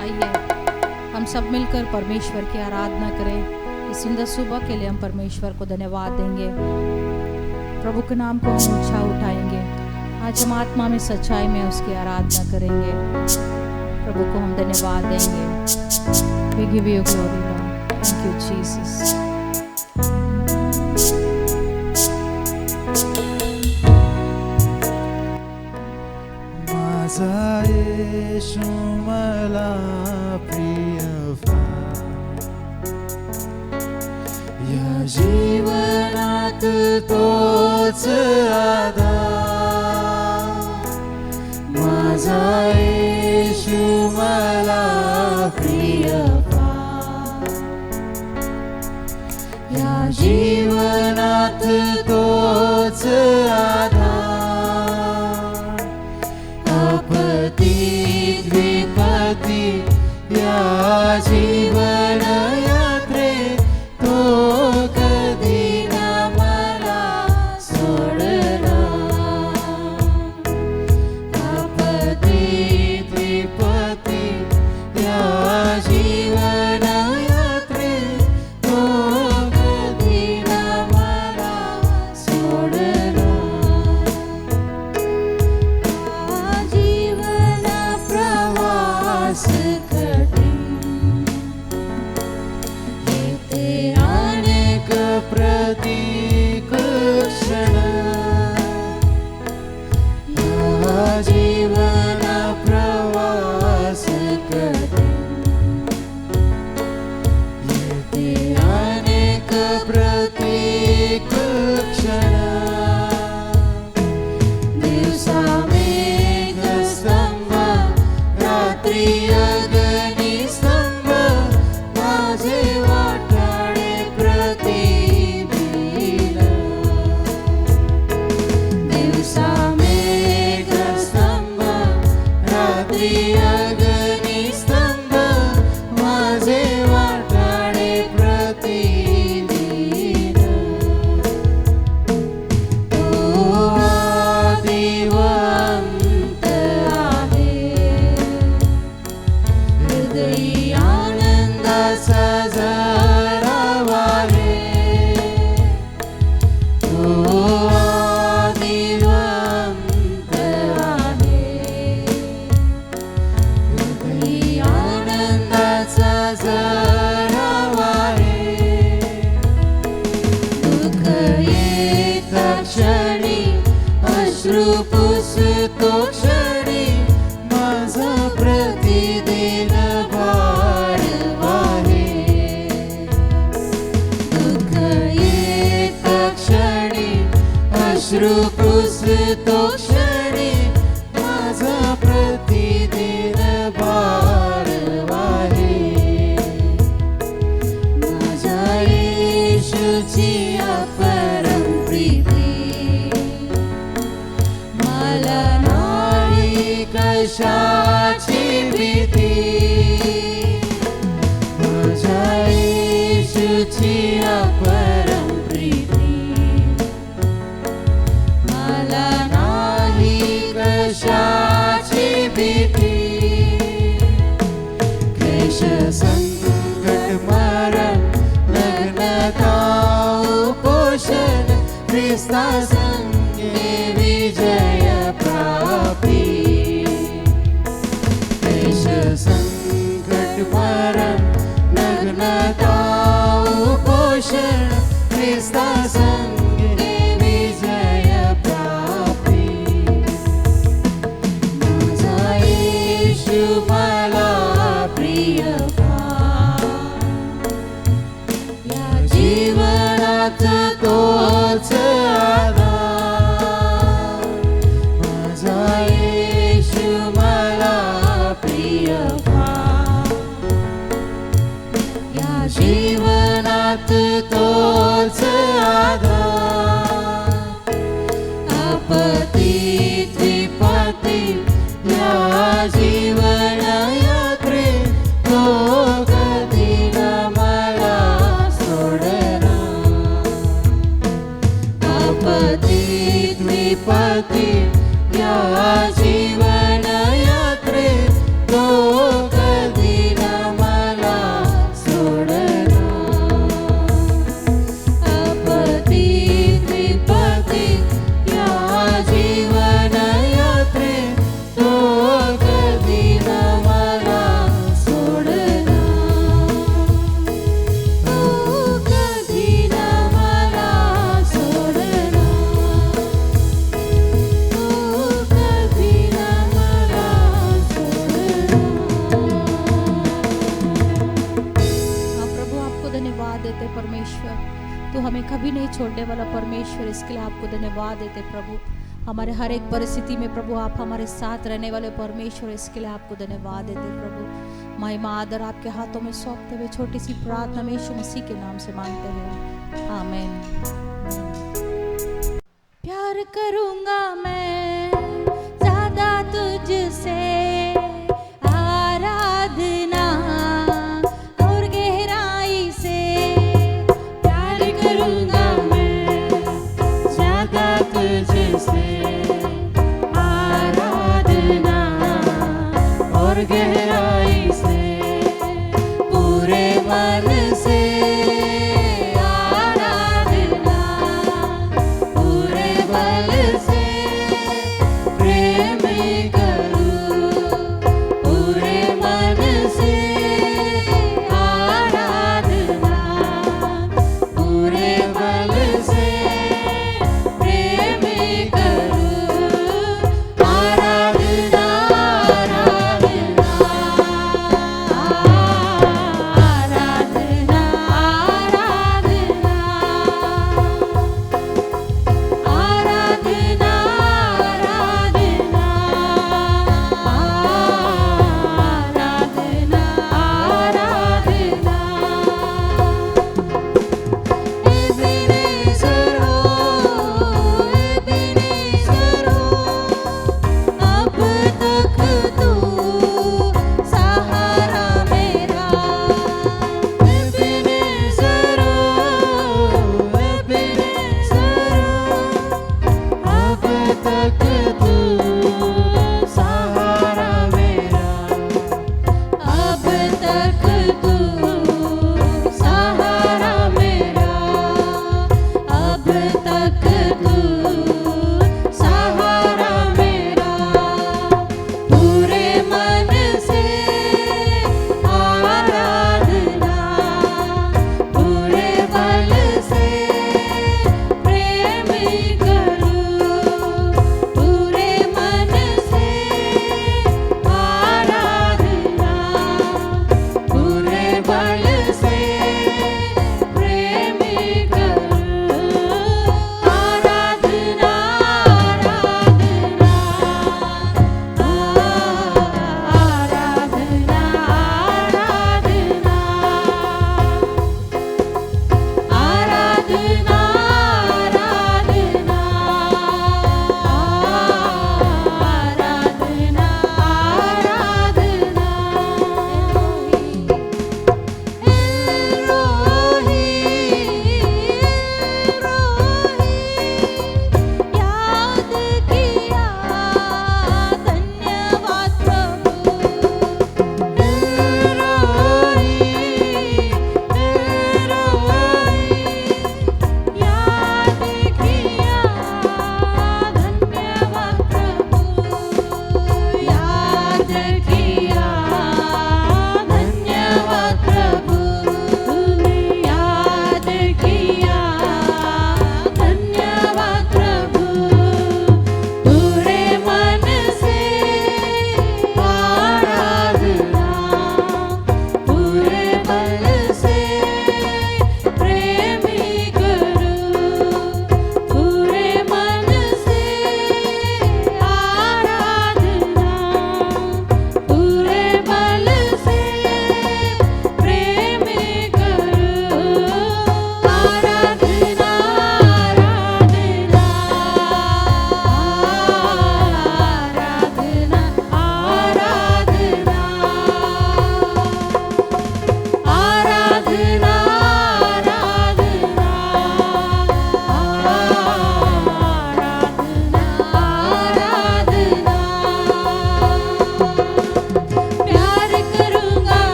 आइए हम सब मिलकर परमेश्वर की आराधना करें। इस सुंदर सुबह के लिए हम परमेश्वर को धन्यवाद देंगे, प्रभु के नाम को हम ऊंचा उठाएंगे। आज हम आत्मा में सच्चाई में उसकी आराधना करेंगे, प्रभु को हम धन्यवाद देंगे। We give you glory, Lord. Thank you, Jesus. माझा येशू मला प्रिय फार, या जीवनात तोच आधार। माझा येशू मला प्रिय फार, या जीवनात तोच आधार। या जीवन यात्रेत तो कधी ना मला सोडणार। आपत्ती विपत्ती या जीवन यात्रेत तो कधी ना मला सोडणार। हा जीवन प्रवास प्रतीक क्षण, या जीवन प्रवास कठीण। येते अनेक प्रतीक क्षण, दिवसा मेघस्तंभ, रात्री अग्निस्तंभ, माझे वाटाडे अग्निस्तंभ, माझे वाटाडे प्रतिदिन। तो आदि व अंत आहे, हृदयी आनंदाचा झराव आहे। तो आदि व अंत आहे, आनंदाचा झराव आहे। दुःख येता क्षणी, अश्रू पुसतो क्षणी, माझा प्रतिदिन भार आहे। दुःख येता क्षणी, अश्रू पुसतो क्षणी, माझा प्रतिदिन भार आहे। माझ्या येशूची अपरम प्रीती, मला नाही कशाची भीती। माझ्या येशूची अपरम प्रीती, मला नाही कशाची भीती। क्रिस्ता संगे विजय प्राप्ति क्लेश संकट मरण नग्नता उपोषण क्रिस्ता संगे विजय प्राप्ति माझा येशू मला प्रिय या जीवनात तोच आधार माझा येशू मला प्रिय या जीवनात तोच आधार आपत्ती विपत्ती या जीवन यात्रेत तो कधी न मला सोडणार आपत्ती विपत्ती या जीवन यात्रेत तो कधी न मला सोडणार आपत्ती विपत्ती या जीवन यात्रेत तो कधी न मला सोडणार तो कधी न मला सोडणार तो कधी न मला हाँ प्रभु, आपको धन्यवाद देते परमेश्वर, तू हमें कभी नहीं छोड़ने वाला परमेश्वर, इसके लिए आपको धन्यवाद देते प्रभु। हमारे हर एक परिस्थिति में प्रभु आप हमारे साथ रहने वाले परमेश्वर, इसके लिए आपको धन्यवाद देते प्रभु। महिमा आदर आपके हाथों में सौंपते हुए छोटी सी प्रार्थना में यीशु मसीह के नाम से मांगते हैं, आमीन। प्यार करूंगा मैं ज्यादा तुझसे, आराधना और गहराई से प्यार करूंगा मैं ज्यादा तुझसे आराधना और गहराई से पूरे मन से आराधना पूरे बल से प्रेम करूं पूरे मन से आराधना पूरे बल से प्रेम करूं आराधना आराधना आराधना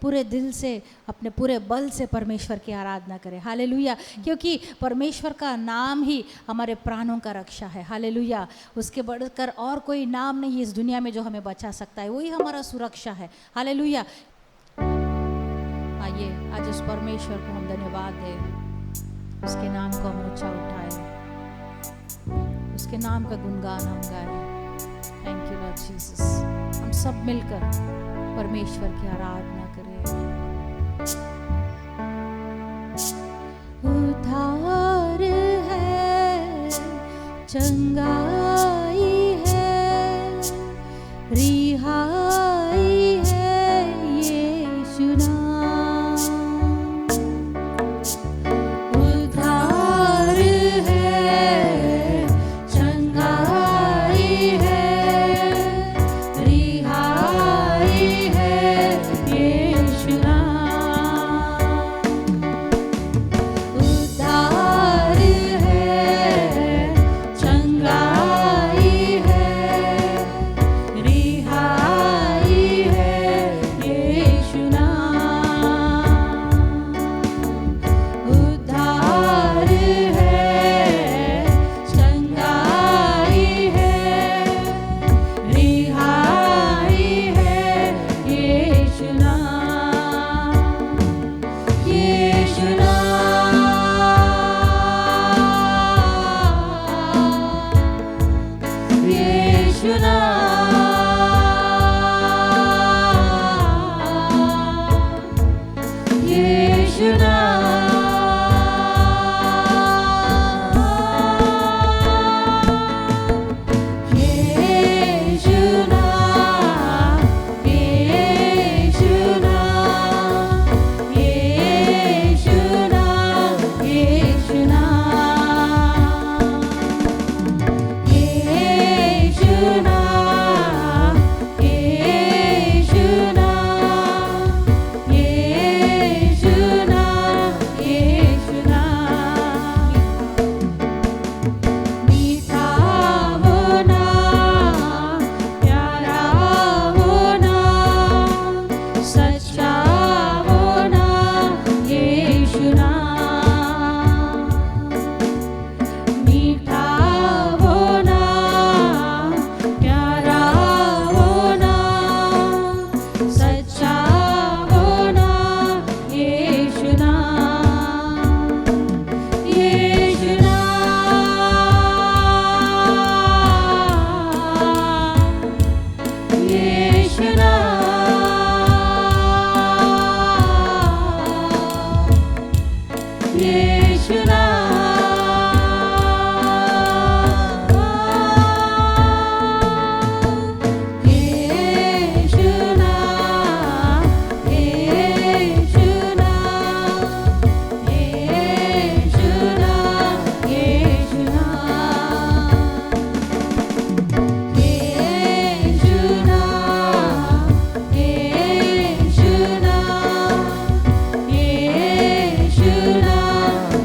पूरे दिल से, अपने पूरे बल से परमेश्वर की आराधना करें। हालेलुया। क्योंकि परमेश्वर का नाम ही हमारे प्राणों का रक्षा है। हालेलुया। उसके बढ़कर और कोई नाम नहीं इस दुनिया में जो हमें बचा सकता है, वही हमारा सुरक्षा है। हालेलुया। आइए आज उस परमेश्वर को हम धन्यवाद दें, उसके नाम को हम ऊंचा उठाएं, उसके नाम का गुणगान हम गाएं। Thank you Lord Jesus. हम सब मिलकर परमेश्वर की आराधना करें। उद्धार है, चंगाई है, रिहाई है यीशु नाम। उद्धार है, चंगाई है, रिहाई है यीशु नाम। उद्धार है, चंगाई है, रिहाई है यीशु नाम। उद्धार है, चंगाई है, रिहाई है यीशु नाम। यीशु नाम, यीशु नाम, यीशु नाम। यीशु नाम, यीशु नाम, यीशु नाम, यीशु नाम। यीशु नाम, यीशु नाम, यीशु नाम, यीशु नाम। मीठा वो नाम, प्यारा वो नाम, सच्चा वो नाम, यीशु नाम। मीठा वो नाम, प्यारा वो नाम, सच्चा वो नाम, यीशु नाम। यीशु नाम, यीशु नाम, यीशु नाम। यीशु नाम, यीशु नाम, यीशु नाम, यीशु नाम। यीशु नाम, यीशु नाम, यीशु नाम,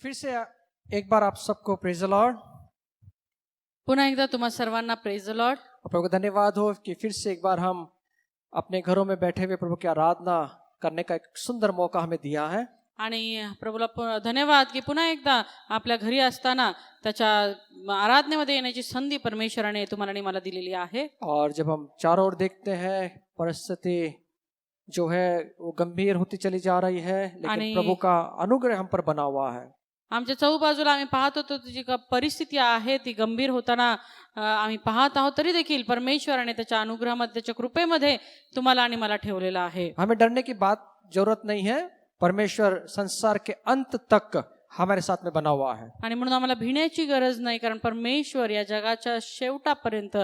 फिर से एक बार आप सबको प्रेज द लॉर्ड। पुन्हा एकदा तुम्हा सर्वांना प्रेज द लॉर्ड। प्रभु को धन्यवाद हो कि फिर से एक बार हम अपने घरों में बैठे हुए प्रभु की आराधना करने का एक सुंदर मौका हमें दिया है। आणि प्रभूला धन्यवाद की पुन्हा एकदा आपल्या घरी असताना त्याच्या आराधनेमध्ये येण्याची संधी परमेश्वराने तुम्हाला आणि मला दिलेली आहे। और जब हम चारों ओर देखते हैं परिस्थिति जो है वो गंभीर होती चली जा रही है, लेकिन प्रभु का अनुग्रह हम पर बना हुआ है। आमच्या चौबाजूला आम्ही पाहत होतो जी परिस्थिती आहे ती गंभीर होताना आम्ही पाहत आहोत, तरी देखील परमेश्वराने त्याच्या अनुग्रहामध्ये त्याच्या कृपेमध्ये तुम्हाला आणि मला ठेवलेला आहे। हमें डरने की बात जरूरत नहीं है, परमेश्वर संसार के अंत तक हमारे साथ में बना हुआ है। आणि म्हणून आम्हाला भिण्याची गरज नाही, कारण परमेश्वर या जगाच्या शेवटापर्यंत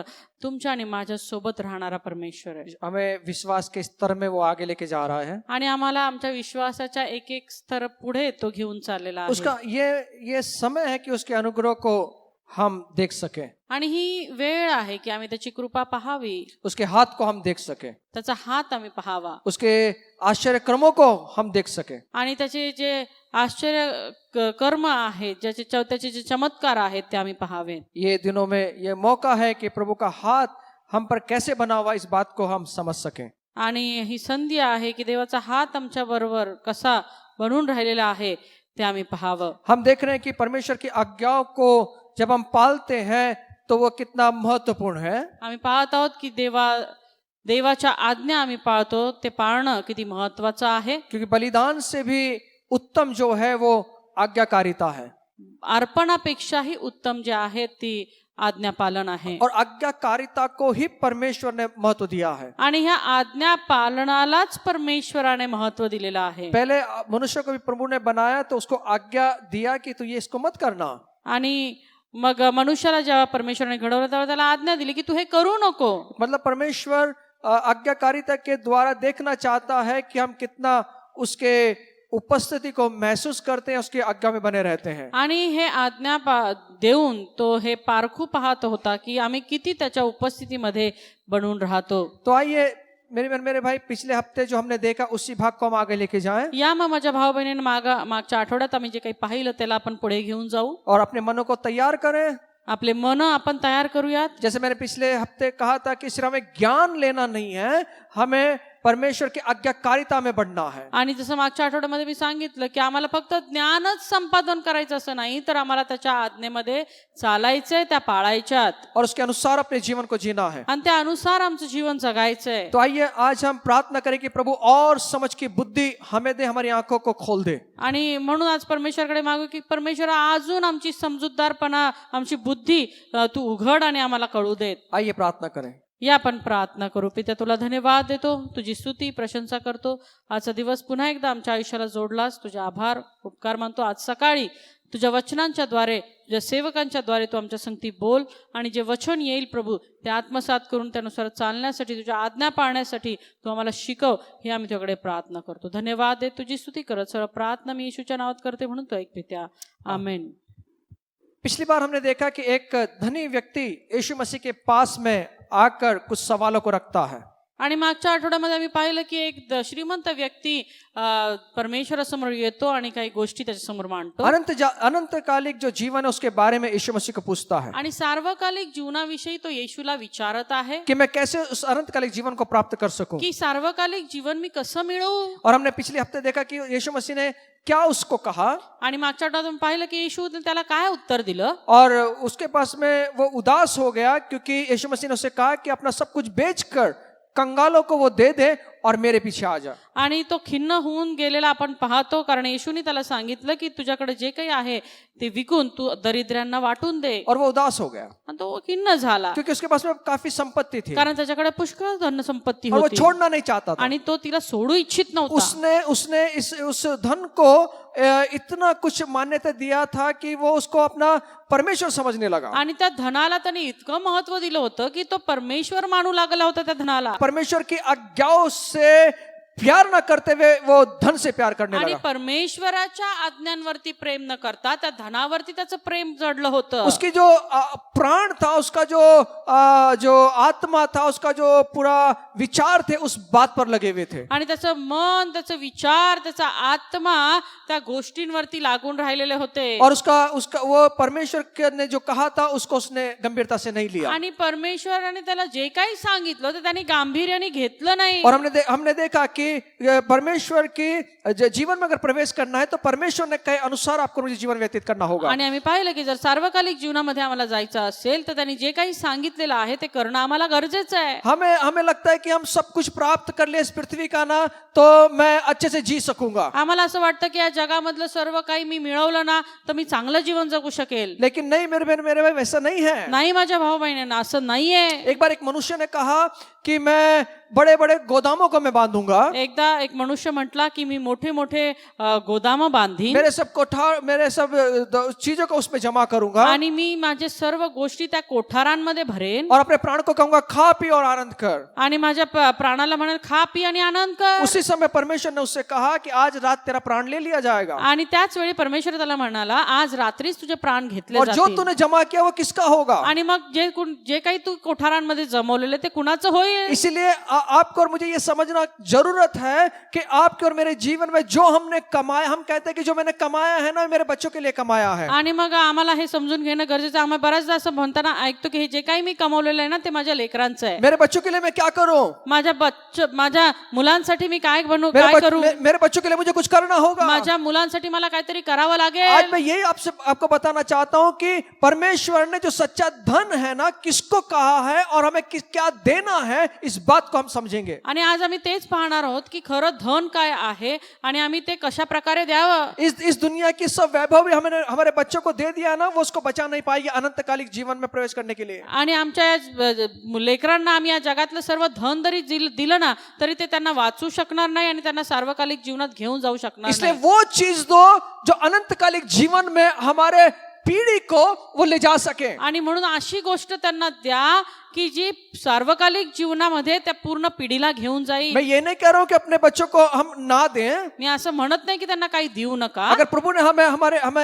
तुमच्या आणि माझ्या सोबत राहणारा परमेश्वर आहे। हमें विश्वास के स्तर में वो आगे लेके जा रहा है। आणि आम्हाला आमच्या विश्वासाच्या एक एक स्तर पुढे तो घेऊन चाललेला आहे। उसका ये समय है कि उसके अनुग्रह को हम देख सके, आणि ही वेळ आहे की आम्ही त्याची कृपा पाहावी, उसके हाथ को हम देख सके, त्याचा हात आम्ही पाहावा, उसके आश्चर्य कर्मों को हम देख सके। आणि त्याचे जे आश्चर्य कर्म आहेत, त्याचे जे चमत्कार आहेत ते आम्ही पाहावे। ये दिनों में ये मौका है कि प्रभु का हाथ हम पर कैसे बना हुआ इस बात को हम समझ सकें। आणि ही संधी आहे की देवाचा हात आमच्या बरोबर कसा बनून राहिलेला आहे ते आम्ही पाहावं। हम देख रहे हैं कि परमेश्वर की आज्ञाओं को जब हम पालते हैं तो वो कितना महत्वपूर्ण है। आम्ही पाहत आहोत की देवाच्या आज्ञा आम्ही पाळतो, ते पाळणं किती महत्वाचं आहे। क्योंकि बलिदान से भी उत्तम जो है वो आज्ञाकारिता है, अर्पणापेक्षाही उत्तम जे आहे ती आज्ञा पालन आहे। और आज्ञाकारिता को ही परमेश्वर ने महत्व दिया है। आणि ह्या आज्ञा पालनालाच परमेश्वराने महत्व दिलेलं आहे। पहले मनुष्य को भी प्रभु ने बनाया तो उसको आज्ञा दिया कि तू ये इसको मत करना, आणि मग मनुष्याला जेव्हा परमेश्वराने घडवलं तेव्हा त्याला आज्ञा दिली की तू हे करू नको। मतलब परमेश्वर आज्ञाकारिता के द्वारा देखना चाहता है कि हम कितना उसके उपस्थिति को महसूस करते हैं, उसकी आज्ञा में बने रहते हैं। आणि हे आज्ञा देऊन तो हे पारखू पाहत होता की आम्ही किती त्याच्या उपस्थितीमध्ये बनून राहतो। तो आइए मेरे भाई, पिछले हफ्ते जो हमने देखा उसी भाग को हम आगे लेके जाएं या मग माझ्या भाऊ बहिणींना मागच्या आठवड्यात आम्ही जे काही पाहिलं त्याला आपण पुढे घेऊन जाऊ, और अपने मनों को तैयार करें। आपले मन आपण तयार करूयात। जैसे मैंने पिछले हफ्ते कहा था कि सिर्फ हमें ज्ञान लेना नहीं है, हमें परमेश्वर की आज्ञाकारिता में बढ़ना है। आणि जसं मागच्या आठवड्यामध्ये मी सांगितलं की आम्हाला फक्त ज्ञानच संपादन करायचं असं नाही, तर आम्हाला त्याच्या आज्ञेमध्ये चालायचंय, त्या पाळायच्यात, और उसके अनुसार अपने जीवन को जीना है। आणि त्या अनुसार आमचं जीवन जगायचंय। तो आइए आज हम प्रार्थना करें कि प्रभु और समझ की बुद्धि हमें दे, हमारी आंखों को खोल दे। आणि म्हणून आज परमेश्वरकडे मागू की परमेश्वर अजून आमची समजूतदारपणा, आमची बुद्धी तू उघड आणि आम्हाला कळू देत। आइए प्रार्थना करें। या आपण प्रार्थना करू। पिता, तुला धन्यवाद देतो, तुझी स्तुती प्रशंसा करतो। आजचा दिवस पुन्हा एकदा आमच्या आयुष्याला जोडलास, तुझे आभार उपकार मानतो। आज सकाळी तुझ्या वचनांच्या द्वारे, तुझ्या सेवकांच्या द्वारे तू आमच्या संगती बोल, आणि जे वचन येईल प्रभू ते आत्मसात करून त्यानुसार चालण्यासाठी, तुझ्या आज्ञा पाळण्यासाठी तू आम्हाला शिकव, हे आम्ही तुझ्याकडे प्रार्थना करतो। धन्यवाद दे, तुझी स्तुती करत सर्व प्रार्थना मी येशूच्या नावात करते, म्हणून तो एक पित्या, आमेन। पिछली बार हमने देखा कि एक धनी व्यक्ति यीशु मसीह के पास में आकर कुछ सवालों को रखता है। आणि मागच्या आठवड्यामध्ये आम्ही पाहिलं की एक श्रीमंत व्यक्ती परमेश्वरासमोर येतो आणि काही गोष्टी त्याच्यासमोर मांडतो। अनंतकालिक जो जीवन है उसके बारे में यीशु मसीह को पूछता है, आणि सार्वकालिक जीवनाविषयी तो येशूला विचारत आहे कि मैं कैसे उस अनंतकालिक जीवन को प्राप्त कर सकूं। की सार्वकालिक जीवन मी कसं मिळवू। और हमने पिछले हफ्ते देखा कि यीशु मसीह ने क्या उसको कहा, आणि मागच्या आठवड्यात पाहिलं की येशूने त्याला काय उत्तर दिलं। और उसके पास में वो उदास हो गया क्योंकि यीशु मसीह ने उसे कहा कि अपना सब कुछ बेचकर कंगालों को वो दे दे और मेरे पीछे आ जा। आणि तो खिन्न होऊन गेलेला आपण पाहतो, कारण येशूने त्याला सांगितलं की तुझ्याकडे जे काही आहे ते विकून तू दरिद्र्यांना वाटून दे। और वो उदास हो गया आणि तो खिन्न झाला, क्योंकि उसके पास में काफी संपत्ति थी, कारण त्याच्याकडे पुष्कळ धन संपत्ती और वो होती, छोड़ना नहीं चाहता था। आणि तो तिला सोडू इच्छित नव्हता। उसने उस धन को इतना कुछ मान्यता दिया था कि वो उसको अपना परमेश्वर समझने लगा। आणि त्या धनाला त्याने इतकं महत्व दिलं होतं की तो परमेश्वर मानू लागला होता त्या धनाला। परमेश्वर की आज्ञाओं से प्यार न करते हुए वो धन से प्यार करने आणि लगा। परमेश्वराच्या आज्ञांवरती प्रेम न करता त्या धनावरती त्याचं प्रेम जडलं होतं. उसकी जो प्राण था, उसका जो आत्मा था, उसका जो पूरा विचार थे उस बात पर लगे हुए थे। आणि त्याचं मन, त्याचं विचार, त्याचा आत्मा त्या गोष्टींवरती लागून राहिलेले होते. और उसका वो परमेश्वर ने जो कहा था उसको उसने गंभीरता से नहीं लिया। आणि परमेश्वराने त्याला जे काही सांगितलं ते त्याने गांभीर्याने घेतलं नाही. और हमने देखा कि परमेश्वर के जीवन में अगर प्रवेश करना है तो परमेश्वर ने कहे अनुसार आपको मुझे जीवन व्यतीत करना होगा। आणि आम्ही पाहिलं की जर सार्वकालिक जीवनामध्ये आम्हाला जायचं असेल तर त्यांनी जे काही सांगितलेलं आहे ते करणं आम्हाला गरजेचं आहे. हमें लगता है कि हम सब कुछ प्राप्त कर लिए इस पृथ्वी का ना तो मैं अच्छे से जी सकूंगा, आम्हाला असं वाटतं की या जगामधलं सर्व काही मी मिळवलं ना तर मी चांगलं जीवन जगू शकेल. लेकिन नहीं मेरे बहन मेरे भाई, वैसा नहीं है। नाही माझ्या भाऊ बहिणींना, असं नाहीये. एक बार एक मनुष्य ने कहा कि मैं बड़े बड़े गोदामों को मैं बांधूंगा, एकदा एक मनुष्य म्हटला की मी मोठे मोठे गोदाम बांधीन मेरे सब चीजों को उसमें जमा करूंगा आणि मी माझे सर्व गोष्टी त्या कोठारांमध्ये भरेन और अपने प्राण को कहूंगा खा पी और आनंद कर। आणि माझ्या प्राणाला म्हणेल खा पी आणि आनंद कर. उसी समय परमेश्वर ने उससे कहा कि आज रात तेरा प्राण ले लिया जाएगा आणि त्याच वेळी परमेश्वर त्याला म्हणाला आज रात्रीच तुझे प्राण घेतले और जो जातील. तूने जमा किया वो किसका होगा। आणि मग जे काही तू कोठारांमध्ये जमवलेले ते कुणाचं होईल. इसीलिए आपको और मुझे ये समझना जरूरत है कि आपके और मेरे जीवन में जो हमने कमाया, हम कहते हैं कि जो मैंने कमाया है ना मेरे बच्चों के लिए कमाया है। आणि मग आम्हाला हे समजून घेणं गरजेचं आहे. आम्ही बऱ्याचदा असं म्हणताना ऐकतो की हे जे काही मी कमवलेलं आहे ना ते माझ्या लेकरांचं आहे. मेरे बच्चों के लिए मैं क्या करूं, माझ्या मुलांसाठी मी काय बनवू, मेरे काय करू, मेरे बच्चों के लिए मुझे कुछ करना होगा। माझ्या मुलांसाठी मला काहीतरी करावं लागेल. आज मैं यही आपको बताना चाहता हूं कि परमेश्वर ने जो सच्चा धन है ना किसको कहा है और हमें क्या देना है, इस बात को हम समझेंगे। आणि आज आम्ही तेच पाहणार आहोत की खरं धन काय आहे आणि आम्ही ते कशा प्रकारे द्यावं. इस दुनिया की सब वैभव भी हमारे बच्चों को दे दिया ना, वो उसको बचा नहीं पाएगी अनंतकालिक जीवन में प्रवेश करने के लिए। आणि आमच्या लेकरांना आम्ही या जगातलं सर्व धन जरी दिलं ना तरी ते त्यांना वाचू शकणार नाही आणि त्यांना सार्वकालिक जीवनात घेऊन जाऊ शकणार इसलिए नाही. वो चीज दो जो अनंतकालिक जीवन में हमारे पीढ़ी को वो ले जा सके। आणि म्हणून अशी गोष्ट त्यांना द्या की जी सार्वकालिक जीवनामध्ये त्या पूर्ण पिढीला घेऊन जाईल. मैं ये नहीं कह रहा हूं कि अपने बच्चों को हम ना दें। मी असं म्हणत नाही की त्यांना काही देऊ नका. अगर प्रभु ने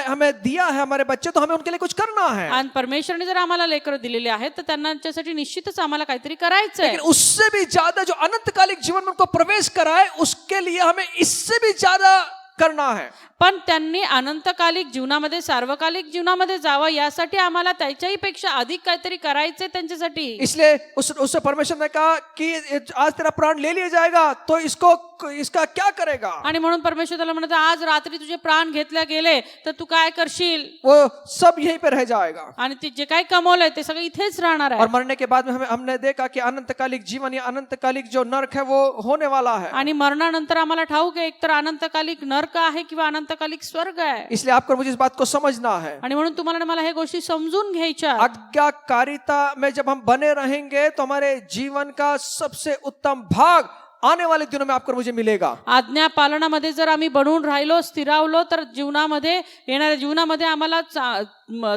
हमें दिया है हमारे बच्चे तो हमें उनके लिए कुछ करना है। आणि परमेश्वरने जर आम्हाला लेकर दिलेले आहेत तर त्यांच्यासाठी निश्चितच आम्हाला काहीतरी करायचंय. लेकिन उससे भी ज्यादा जो अनंतकालिक जीवन में उनको प्रवेश कराए उसके लिए हमें इससे भी ज्यादा करना है। पण त्यांनी अनंतकालिक जीवनामध्ये सार्वकालिक जीवनामध्ये जावं यासाठी आम्हाला त्याच्याही पेक्षा अधिक काहीतरी करायचंय त्यांच्यासाठी. इसलिए उससे परमेश्वर ने कहा कि आज तेरा प्राण ले लिया जाएगा तो इसका क्या करेगा। आणि म्हणून परमेश्वर त्याला म्हणत आज रात्री तुझे प्राण घेतले गेले तर तू काय करशील. वो सब यहीं पे रह जाएगा आणि ते जे काही कमवलंय ते सगळं इथेच राहणार आहे. और मरने के बाद में हमने देखा कि अनंतकालिक जीवन या अनंतकालिक जो नरक है वो होने वाला है। आणि मरणानंतर आम्हाला ठाऊक आहे एकतर अनंतकालिक नरक आहे किंवा अनंतकालिक स्वर्ग आहे. इसलिए आपको मुझे इस बात को समझना है। आणि म्हणून तुम्हाला मला हे गोष्टी समजून घ्यायच्या. आज्ञाकारिता में जब हम बने रहेंगे तो हमारे जीवन का सबसे उत्तम भाग आने वाले दिनों में आपको मुझे मिलेगा। आज्ञा पालनामध्ये जर आम्ही बनून राहिलो, स्थिरावलो तर जीवनामध्ये येणाऱ्या जीवनामध्ये आम्हाला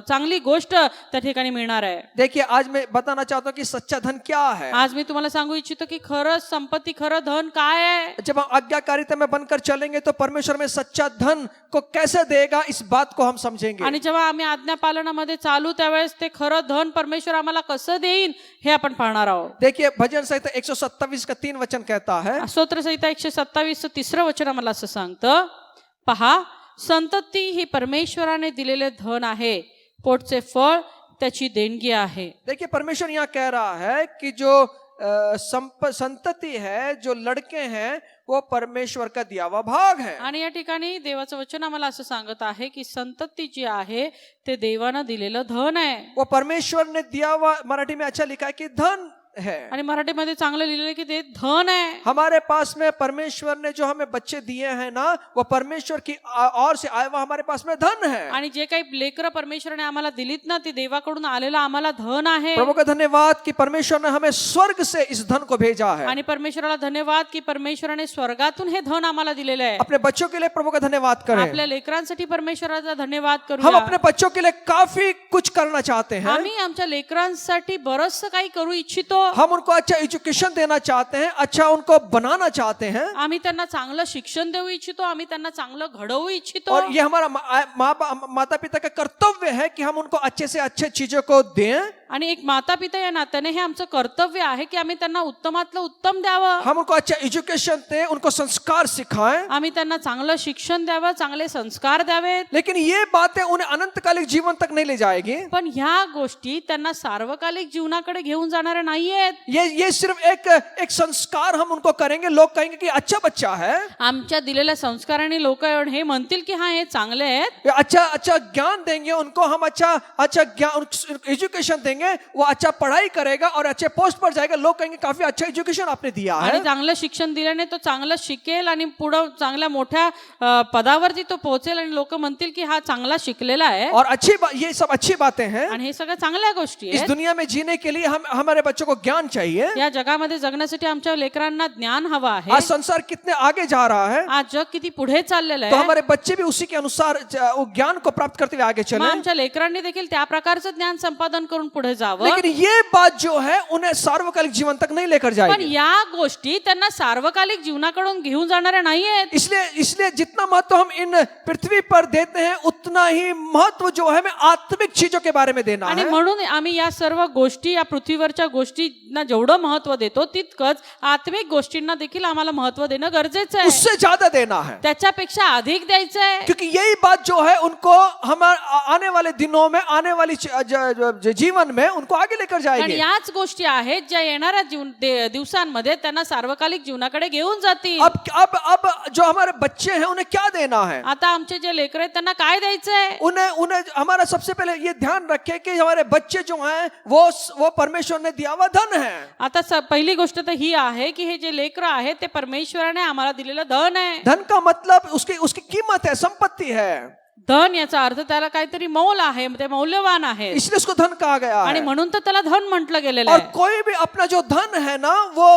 चांगली गोष्ट त्या ठिकाणी मिळणार आहे. देखिए आज मैं बताना चाहता हूं कि सच्चा धन क्या है। आज मी तुम्हाला सांगू इच्छितो की खरं संपत्ती, खरं धन काय आहे. जब हम आज्ञाकारिता में बनकर चलेंगे तो परमेश्वर में सच्चा धन को कैसे देगा इस बात को हम समझेंगे। आणि जेव्हा आम्ही आज्ञा पालनामध्ये चालू त्यावेळेस ते खरं धन परमेश्वर आम्हाला कसं देईन हे आपण पाहणार आहोत. देखिए भजन संहिता 127 का 3 वचन कहता है, स्तोत्र संहिता 127 तिसरं वचन आम्हाला असं सांगतं, पहा संतती ही परमेश्वराने दिलेले धन आहे, पोटचे फळ त्याची देणगी आहे. देखिए परमेश्वर यहाँ कह रहा है कि जो संतति है, जो लड़के हैं वो परमेश्वर का दिया हुआ भाग है. आणि या ठिकाणी देवाचं वचन आम्हाला असं सांगत आहे की संतती जी आहे ते देवानं दिलेलं धन आहे. वो परमेश्वर ने दिया हुआ, मराठी में अच्छा लिखा है कि धन है. आणि मराठीमध्ये चांगलं लिहिलेलं की ते धन आहे. हमारे पास में परमेश्वर ने जो हमें बच्चे दिए हैं ना, वो परमेश्वर की ओर से आया हुआ हमारे पास में धन है. आणि जे काही लेकरं परमेश्वराने आम्हाला दिलीत ना, ते देवाकडून आलेला आम्हाला धन आहे. प्रभु का धन्यवाद कि परमेश्वर ने हमें स्वर्ग से इस धन को भेजा है. आणि परमेश्वराला धन्यवाद की परमेश्वराने स्वर्गातून हे धन आम्हाला दिलेलं आहे. अपने बच्चों के लिए प्रभु का धन्यवाद करें. आपल्या लेकरांसाठी परमेश्वराचा धन्यवाद हम करूया. अपने बच्चों के लिए काफी कुछ करना चाहते हैं. आम्ही आमच्या लेकरांसाठी बरंच काही करू इच्छितो. हम उनको अच्छा एजुकेशन देना चाहते हैं, अच्छा उनको बनाना चाहते हैं। आम्ही त्यांना चांगलं शिक्षण देऊ इच्छितो, आम्ही त्यांना चांगलं घडवू इच्छितो. और ये हमारा माता पिता का कर्तव्य है कि हम उनको अच्छे से अच्छे चीजों को दें। आणि एक माता पिता या नात्याने हे आमचं कर्तव्य आहे की आम्ही त्यांना उत्तमातलं उत्तम द्यावं. हम उनको अच्छा एजुकेशन दें, उनको संस्कार सिखाएं। आम्ही त्यांना चांगलं शिक्षण द्यावं, चांगले संस्कार द्यावेत. लेकिन ये बातें उन्हें अनंतकालिक जीवन तक नहीं ले जाएगी। पण ह्या गोष्टी त्यांना सार्वकालिक जीवनाकडे घेऊन जाणाऱ्या नाहीयेत. ये सिर्फ एक संस्कार हम उनको करेंगे, लोग कहेंगे कि अच्छा बच्चा है, आमच्या दिलेल्या संस्काराने लोक हे म्हणतील की हा हे चांगले आहेत. ये अच्छा ज्ञान देंगे उनको, हम अच्छा ज्ञान एजुकेशन देंगे, वो अच्छा पढ़ाई करेगा और अच्छे पोस्ट पर जाएगा, लोग कहेंगे काफी अच्छा एजुकेशन आपने दिया आणि है। चांगलं शिक्षण दिल्याने तो चांगलं शिकेल आणि पुढं चांगल्या मोठ्या पदावरती तो पोहोचेल आणि लोक म्हणतील की हा चांगला शिकलेला आहे. और ये सब अच्छी बातें हैं। आणि हे सगळं चांगल्या गोष्टी इस आहेत. दुनिया में जीने के लिए हमारे बच्चों को ज्ञान चाहिए। या जगामध्ये जगण्यासाठी आमच्या लेकरांना ज्ञान हवं आहे. आज संसार कितने आगे जा रहा है, आज जग किती पुढे चाललेलं तो आहे. हमारे बच्चे भी उसी के अनुसार वो ज्ञान को प्राप्त करते हुए आगे मग चले। आमच्या लेकरांनी देखील त्या प्रकारचं ज्ञान संपादन करून पुढे जावं. लेकिन ये बात जो है उन्हें सार्वकालिक जीवन तक नहीं लेकर पण जाएगी। या गोष्टी त्यांना सार्वकालिक जीवनाकडून घेऊन जाणाऱ्या नाहीयेत. इसलिए जितना महत्व हम इन पृथ्वी पर देते हैं, उतना ही महत्व जो है हमें आत्मिक चीजों के बारे में देना आणि है। म्हणून आम्ही या सर्व गोष्टी, या पृथ्वीवरच्या गोष्टींना जेवढं महत्व देतो तितकंच आत्मिक गोष्टींना देखील आम्हाला महत्व देणं गरजेचं आहे. उससे ज्यादा देना है, त्याच्यापेक्षा अधिक द्यायचं आहे. क्योंकि यही बात जो है उनको हमारे आने वाले दिनों में, आने वाली जीवन में उनको आगे लेकर आणि जाएगी। याच गोष्टी आहेत ज्या येणाऱ्या दिवसांमध्ये त्यांना सार्वकालिक जीवनाकडे घेऊन जातील. अब जो हमारे बच्चे हैं उन्हें क्या देना है? आता आमचे जे लेकर आहेत त्यांना काय द्यायचंय? उन्हें हमारा सबसे पहले ये ध्यान रखे कि हमारे बच्चे जो हैं वो परमेश्वर ने दिया हुआ धन है। आता पहिली गोष्ट तर ही आहे की हे जे लेकर आहेत ते परमेश्वराने आम्हाला दिलेलं धन आहे. धन का मतलब उसकी कीमत है, संपत्ति है। धन याचा अर्थ त्याला काहीतरी मोल आहे, ते मौल्यवान आहे. इसलिए उसको धन कहा गया आणि है। म्हणून तर त्याला धन म्हटलं गेलेलं और आहे. कोई भी अपना जो धन है ना वो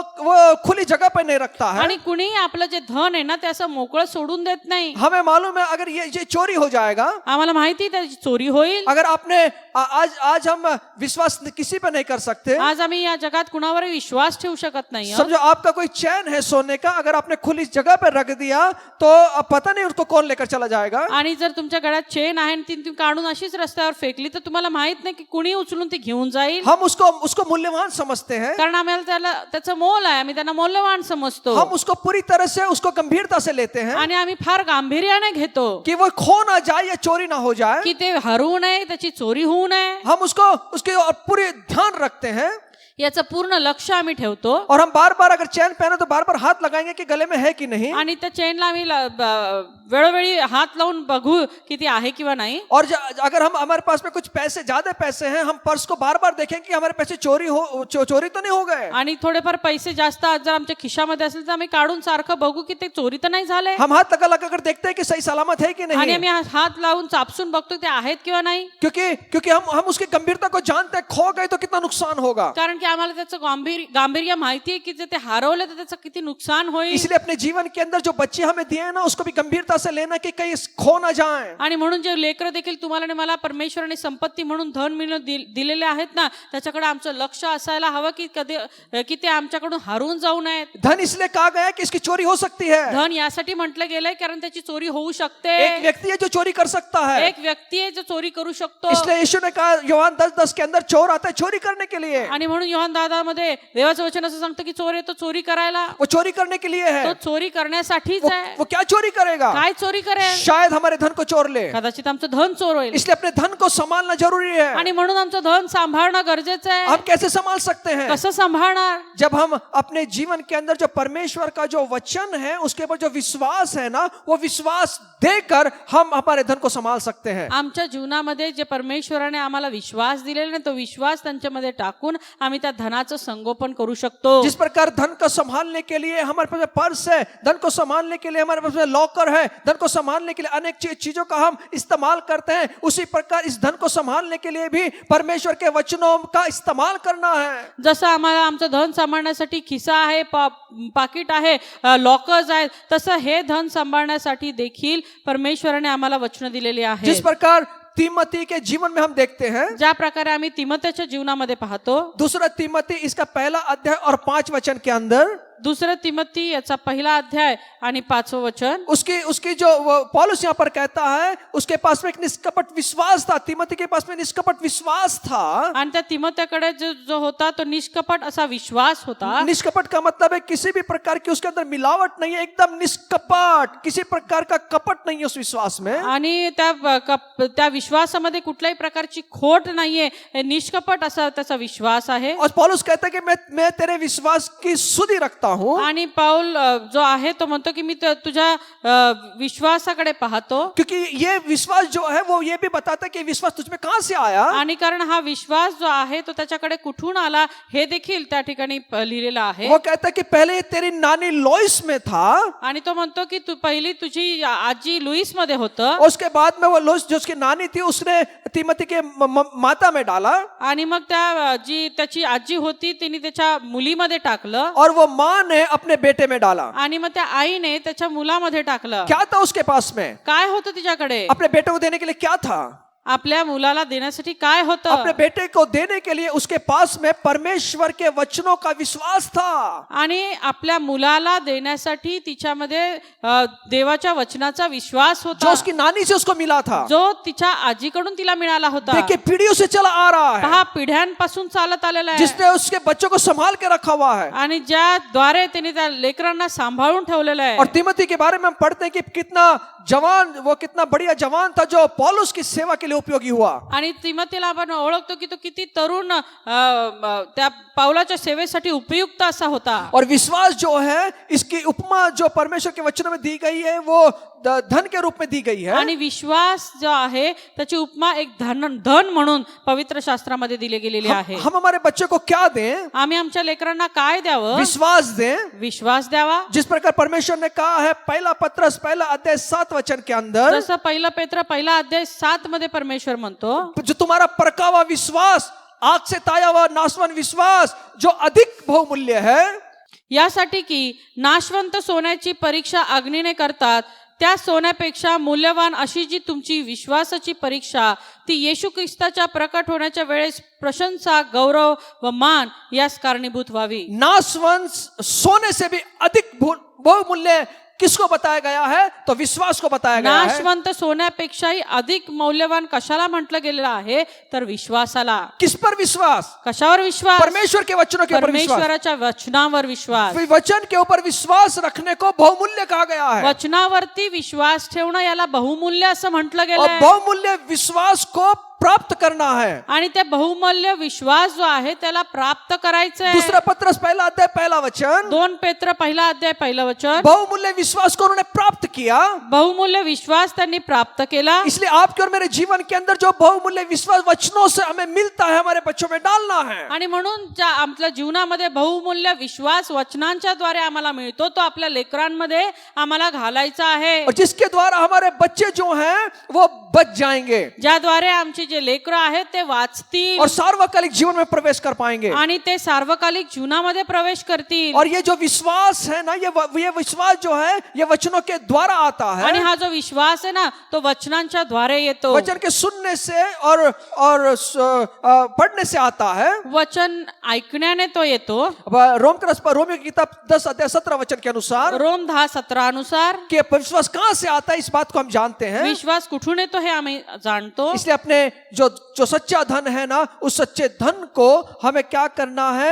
खुली जगह पे नहीं रखता है। आणि कुणी आपलं जे धन आहे ना ते असं मोकळं सोडून देत नाही. हमें मालूम है अगर ये चोरी हो जाएगा, आम्हाला माहिती त्याची चोरी होईल. अगर आपने आज हम विश्वास किसी पे नहीं कर सकते। आज आम्ही या जगात कुणावर विश्वास ठेवू शकत नाही. समझो आपका कोई चैन है सोने का, अगर आपने खुली जगह पे रख दिया तो पता नहीं उसको कौन लेकर चला जाएगा। आणि जर तुमच्या गळ्यात चेन आहे आणि ती तुम्ही काढून अशीच रस्त्यावर फेकली तर तुम्हाला माहित नाही की कुणी उचलून ती घेऊन जाईल. हम उसको मूल्यवान समझते हैं, कारण आम्हाला त्याचं मोल आहे, आम्ही त्यांना मौल्यवान समजतो. हम उसको पूरी तरह से उसको गंभीरता से लेते हैं आणि आम्ही फार गांभीर्याने घेतो कि वो खो ना जाए या चोरी ना हो जाए। की ते हरवू नये, त्याची चोरी होऊ नये. हम उसके पूरे ध्यान रखते हैं याचं पूर्ण लक्ष आम्ही ठेवतो. और हम बार बार अगर चैन पहने तो बार बार हाथ लगाएंगे कि गले में है कि नहीं। आणि त्या चेनला आम्ही वेळोवेळी हात लावून बघू की ती आहे किंवा नाही. और अगर हमारे पास में कुछ पैसे, ज्यादा पैसे हैं, हम पर्स को बार बार देखें कि हमारे पैसे चोरी तो नहीं हो गए। आणि थोडेफार पैसे जास्त जर आमच्या खिशामध्ये असेल तर आम्ही काढून सारखं बघू की ते चोरी तर नाही झाले. हम हाथ लगा कर देखते हैं कि सही सलामत है कि आणि नहीं। आम्ही हात लावून चापसून बघतो ते आहेत किंवा नाही. क्योंकि हम उसकी गंभीरता को जानते हैं, खो गए तो कितना नुकसान होगा। कारण की आम्हाला त्याचं गांभीर्य माहिती आहे की जर ते हरवलं तर त्याचं किती नुकसान होईल. इसलिए अपने जीवन के अंदर जो बच्चे हमें दिए हैं ना, उसको भी गंभीरता से लेना कि कहीं खो ना जाए। आणि म्हणून जे लेकरं देखील तुम्हाला आणि मला परमेश्वराने संपत्ती म्हणून धन मिळून दिलेले आहेत ना, त्याच्याकडे आमचं लक्ष असायला हवं की ते आमच्याकडून हरवून जाऊ नयेत. धन इसलिए कहा गया है कि इसकी चोरी हो सकती है। धन यासाठी म्हटलं गेलंय कारण त्याची चोरी होऊ शकते. एक व्यक्ति है जो चोरी कर सकता है। एक व्यक्ती आहे जो चोरी करू शकतो. इसलिए यीशु ने कहा यूहन्ना 10:10 के अंदर, चोर आता है चोरी करने के लिए। आणि म्हणून यूहन्ना 10:10 देवाचं वचन असं सांगतं की चोर येतो चोरी करायला. वो चोरी करने के लिए है। तो चोरी करण्यासाठीच आहे. वो क्या चोरी करेगा? काय चोरी करेल? शायद हमारे धन को चोर ले। कदाचित आमचं धन चोर होईल. इसलिए अपने धन को संभालना जरूरी है। आणि म्हणून आमचं धन सांभाळणं गरजेचं आहे. हम कैसे संभाल सकते हैं? कसं सांभाळणार? जब हम अपने जीवन के अंदर जो परमेश्वर का जो वचन है उसके ऊपर जो विश्वास है ना, वो विश्वास देकर हम हमारे धन को संभाल सकते हैं। आमच्या जीवनामध्ये जे परमेश्वराने आम्हाला विश्वास दिलेला आहे तो विश्वास त्यांच्यामध्ये टाकून आम्ही त्या धनाचं संगोपन करू शकतो. जिस प्रकार धन को संभालने के लिए हमारे पास पर्स है, धन को संभालने के लिए हमारे पास लॉकर है, धन को संभालने के लिए अनेक चीजों का हम इस्तेमाल करते हैं, उसी प्रकार इस धन को संभालने के लिए भी परमेश्वर के वचनों का इस्तेमाल करना है। जसं आम्हाला आमचं धन सांभाळण्यासाठी खिसा आहे, पाकिट आहे, लॉकर्स आहेत, तसं हे धन सांभाळण्यासाठी देखील परमेश्वराने आम्हाला वचन दिलेली आहेत. जिस प्रकार तीमती के जीवन में हम देखते हैं, ज्या प्रकारे आम्ही तिमोथेच्या जीवनामध्ये पाहतो, दूसरा तीमती इसका पहला अध्याय और 5 वचन के अंदर दुसरं तिमोथी याचा पहिला अध्याय आणि 5वं वचन, उसकी उसकी जो पौलुस यहाँ पर कहता है, उसके पास में एक निष्कपट विश्वास था। तीमती के पास में निष्कपट विश्वास था। आणि त्या तिमोथेकडे जो होता तो निष्कपट असा विश्वास होता. निष्कपट का मतलब है किसी भी प्रकार की उसके अंदर मिलावट नहीं है, एकदम निष्कपट, किसी प्रकार का कपट नहीं है उस विश्वास में। आणि त्या विश्वासामध्ये कुठल्याही प्रकारची खोट नाहीये, हे निष्कपट असा त्याचा विश्वास आहे. और पौलुस कहता है कि मैं तेरे विश्वास की सुधि रखता हूं, आणि पाऊल जो आहे तो म्हणतो की मी तुझ्या विश्वासाकडे पाहतो, क्योंकि ये विश्वास जो है वो ये भी बताता है कि विश्वास तुझ में कहां से आया। आणि कारण हा विश्वास जो आहे तो त्याच्याकडे कुठून आला हे देखील त्या ठिकाणी लिहिलेलं आहे. वो कहता है कि पहले तेरी नानी लॉइस में था, आणि तो म्हणतो की तू पहिली तुझी आजी लुईस मध्ये होतं, और उसके बाद में वो लॉइस जो उसकी नानी थी उसने तीमती के माता में डाला, आणि मग त्याची आजी होती तिने त्याच्या मुलीमध्ये टाकलं, और वो माँ ने अपने बेटे में डाला। आणि मग त्या आईने त्याच्या मुलामध्ये टाकलं. क्या था उसके पास में? काय होतं तिच्याकडे? अपने बेटे को देने के लिए क्या था? आपल्या मुलाला देण्यासाठी काय होतं? अपने बेटे को देने के लिए उसके पास में परमेश्वर के वचनों का विश्वास था। आणि आपल्या मुलाला देण्यासाठी तिच्यामध्ये देवाच्या वचनाचा विश्वास जो होता, उसकी नानी से उसको मिला था। जो तिच्या आजीकडून तिला मिळाला होता. देखिए पीढ़ियों से चला आ रहा है, पहा पिढ्यांपासून चालत आलेला आहे, जिसने उसके बच्चों को संभाल के रखा हुआ है। आणि ज्याद्वारे तिने त्या लेकरांना सांभाळून ठेवलेलं आहे. और तीमती के बारे में हम पढ़ते हैं कि कितना जवान, वो कितना बढ़िया जवान था जो पौलुस की सेवा के लिए उपयोगी हुआ। आणि तिमोथीला आपण ओळखतो की तो किती तरुण त्या पाऊलाच्या सेवेसाठी उपयुक्त असा होता. और विश्वास जो है, इसकी उपमा जो परमेश्वर के वचनों में दी गई है वो धन के रूप में दी गई है। आणि विश्वास जो आहे त्याची उपमा एक धन म्हणून पवित्र शास्त्रामध्ये दिली गेलेली आहे. हम हमारे बच्चों को क्या दें? आम्ही आमच्या लेकरांना काय द्यावं? विश्वास दें। विश्वास द्यावा. जिस प्रकार परमेश्वर ने कहा है पहला पत्रस पहला अध्याय 7 वचन के अंदर, जसं पहिला पेत्र पहिला अध्याय 7 मध्ये परमेश्वर म्हणतो, जो तुम्हारा परका हुआ विश्वास, आग से ताया हुआ नाशवान विश्वास जो अधिक बहुमूल्य है, यासाठी की नाशवंत सोन्याची परीक्षा अग्नीने करतात, त्या सोन्यापेक्षा मूल्यवान अशी जी तुमची विश्वासाची परीक्षा ती येशू ख्रिस्ताच्या प्रकट होण्याच्या वेळेस प्रशंसा, गौरव व मान यास कारणीभूत व्हावी. नाशवंत सोने से भी अधिक बहुमूल्य किसको बताया गया है? तो विश्वास को बताया गया है। नाशवंत सोन्यापेक्षाही अधिक मौल्यवान कशाला म्हटलं गेलेलं आहे? तर विश्वासाला. किस पर विश्वास? कशावर विश्वास? परमेश्वर के वचनों के ऊपर विश्वास। परमेश्वराच्या वचनावर विश्वास. वचन के ऊपर विश्वास रखने को बहुमूल्य कहा गया है। वचनावरती विश्वास ठेवणं याला बहुमूल्य असं म्हटलं और गेलं. बहुमूल्य विश्वास को प्राप्त करना है। आणि ते बहुमूल्य विश्वास जो आहे त्याला प्राप्त करायचं आहे. दूसरा पत्रस पहला अध्याय पहला वचन, 2 पेत्र पहिला अध्याय पहिलं वचन, बहुमूल्य विश्वास को उन्होंने प्राप्त किया। बहुमूल्य विश्वास त्यांनी प्राप्त केला. इसलिए आपके और मेरे जीवन के अंदर जो बहुमूल्य विश्वास वचनों से हमें मिलता है, हमारे बच्चों में डालना है। आणि म्हणून ज्या आपल्या जीवनामध्ये बहुमूल्य विश्वास वचनांच्या द्वारे आम्हाला मिळतो तो आपल्या लेकरांमध्ये आम्हाला घालायचा आहे. और जिसके द्वारा हमारे बच्चे जो हैं वो बच जाएंगे, ज्याद्वारे आमची जे लेकर आहेत ते वाचतील और सार्वकालिक जीवन में प्रवेश कर पाएंगे। आणि ते सार्वकालिक जीवनामध्ये प्रवेश करतील. और ये जो विश्वास है ना, ये विश्वास जो है ये वचनों के द्वारा आता है। आणि हा जो विश्वास आहे ना तो वचनांच्या द्वारे येतो. वचन के सुनने से और पढ़ने से आता है। वचन ऐकण्याने तो येतो. रोमियो की किताब 10 अध्याय 17 वचन के अनुसार, रोम 10:17 अनुसार कि विश्वास कहां से आता है इस बात को हम जानते हैं। विश्वास कुठून येतो हे आम्ही जाणतो. इसलिए अपने जो सच्चा धन है ना, उस सच्चे धन को हमें क्या करना है?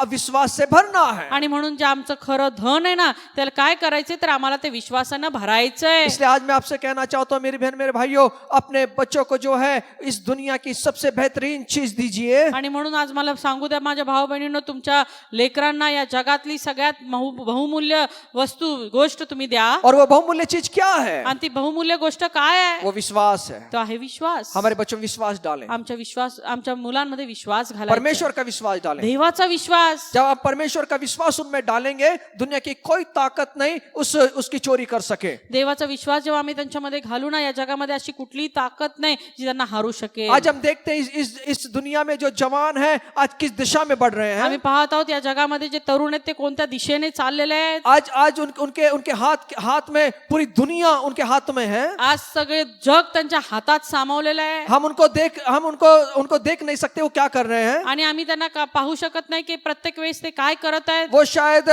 विश्वास से भरना है। आणि म्हणून जे आमचं खरं धन आहे ना त्याला काय करायचं तर आम्हाला ते विश्वासानं भरायचंय. इसलिए आज मैं आपसे कहना चाहता हूं मेरी बहन मेरे भाइयों, अपने बच्चों को जो है इस दुनिया की सबसे बेहतरीन चीज दीजिए। आणि म्हणून आज मला सांगू द्या माझ्या भाऊ बहिणींनो, तुमच्या लेकरांना या जगातली सगळ्यात बहुमूल्य गोष्ट तुम्ही द्या. और वो बहुमूल्य चीज क्या है? आणि ती बहुमूल्य गोष्ट काय आहे? वो विश्वास है। तो आहे विश्वास. हमारे बच्चों में विश्वास डालें, आमच्या मुलांमध्ये विश्वास घालायचा. परमेश्वर का विश्वास डालें। देवाचा विश्वास. जब आप परमेश्वर का विश्वास उनमें डालेंगे, दुनिया की कोई ताकत नहीं उस उसकी चोरी कर सके। देवाचा विश्वास जेव्हा आम्ही त्यांच्यामध्ये घालू ना, या जगामध्ये अशी कुठलीही ताकद नाही जी त्यांना हारू शकेल. आज हम देखते हैं इस दुनिया में जो जवान है आज किस दिशा में बढ़ रहे हैं। आम्ही पाहत आहोत या जगामध्ये जे तरुण आहेत ते कोणत्या दिशेने चाललेले आहेत. आज उनके हाथ में पूरी दुनिया उनके हाथ में है। आज सगळे जग त्यांच्या हातात सामावलेलं आहे हम उनको देख नहीं सकते वो क्या कर रहे हैं। आणि आम्ही त्यांना पाहू शकत नाही की प्रत्येक वेळेस ते काय करत आहेत. वो शायद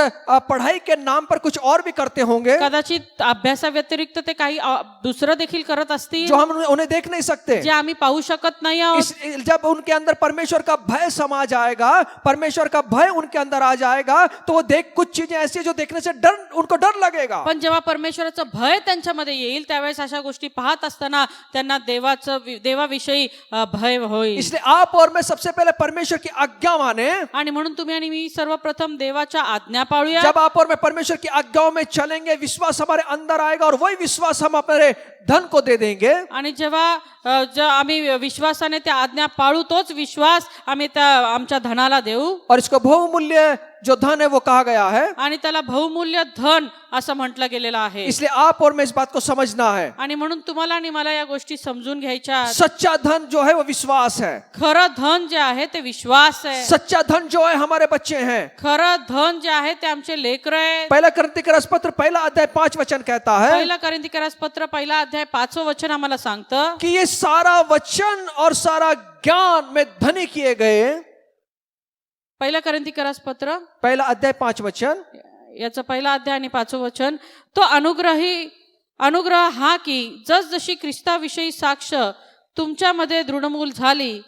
पढ़ाई के नाम पर कुछ और भी करते होंगे कदाचित अभ्यासाव्यतिरिक्त ते काही दुसरं देखील करत असतील जो हम उन्हें देख नहीं सकते। जे आम्ही पाहू शकत नाही आहोत. जब उनके अंदर परमेश्वर का भय समा जाएगा, परमेश्वर का भय उनके अंदर आ जाएगा, तो वो कुछ चीजें ऐसी जो देखने से उनको डर लगेगा। पण जेव्हा परमेश्वराचं भय त्यांच्यामध्ये येईल त्यावेळेस अशा गोष्टी पाहत असताना त्यांना देवाविषयी भय होईल. इसलिए आप और मैं सबसे पहले परमेश्वर की आज्ञा माने। आणि म्हणून तुम्ही आणि मी सर्वप्रथम देवाच्या आज्ञा पाळूया. जब आप और मैं परमेश्वर की आज्ञाओं में चलेंगे, विश्वास हमारे अंदर आएगा और वही विश्वास हम अपने धन को दे देंगे। आणि जेव्हा आम्ही विश्वासाने त्या आज्ञा पाळू तोच विश्वास आम्ही त्या आमच्या धनाला देऊ. और इसको बहुमूल्य जो धन है वो कहा गया है। आणि त्याला बहुमूल्य धन असं म्हटलं गेलेलं आहे. इसलिए आप और मैं इस बात को समझना है। आणि म्हणून तुम्हाला आणि मला या गोष्टी समजून घ्यायच्या. सच्चा धन जो है वो विश्वास है। खरं धन जे आहे ते विश्वास आहे. सच्चा धन जो है हमारे बच्चे हैं। खरं धन जे आहे ते आमचे लेकरं आहेत. पहला कोरिन्थियर पत्र पहला अध्याय 5 वचन कहता है, पहिला कोरिन्थियर पत्र पहिला अध्याय 5वें वचन आम्हाला सांगतं कि ये सारा वचन और सारा ज्ञान में धनी किए गए। पहिला कोरिन्थियर पत्र पहला अध्याय 5 वचन, याचं पहिला अध्याय आणि 5वें वचन, तो अनुग्रह हा की जसजशी ख्रिस्ताविषयी साक्ष तुमच्यामध्ये दृढमूल झाली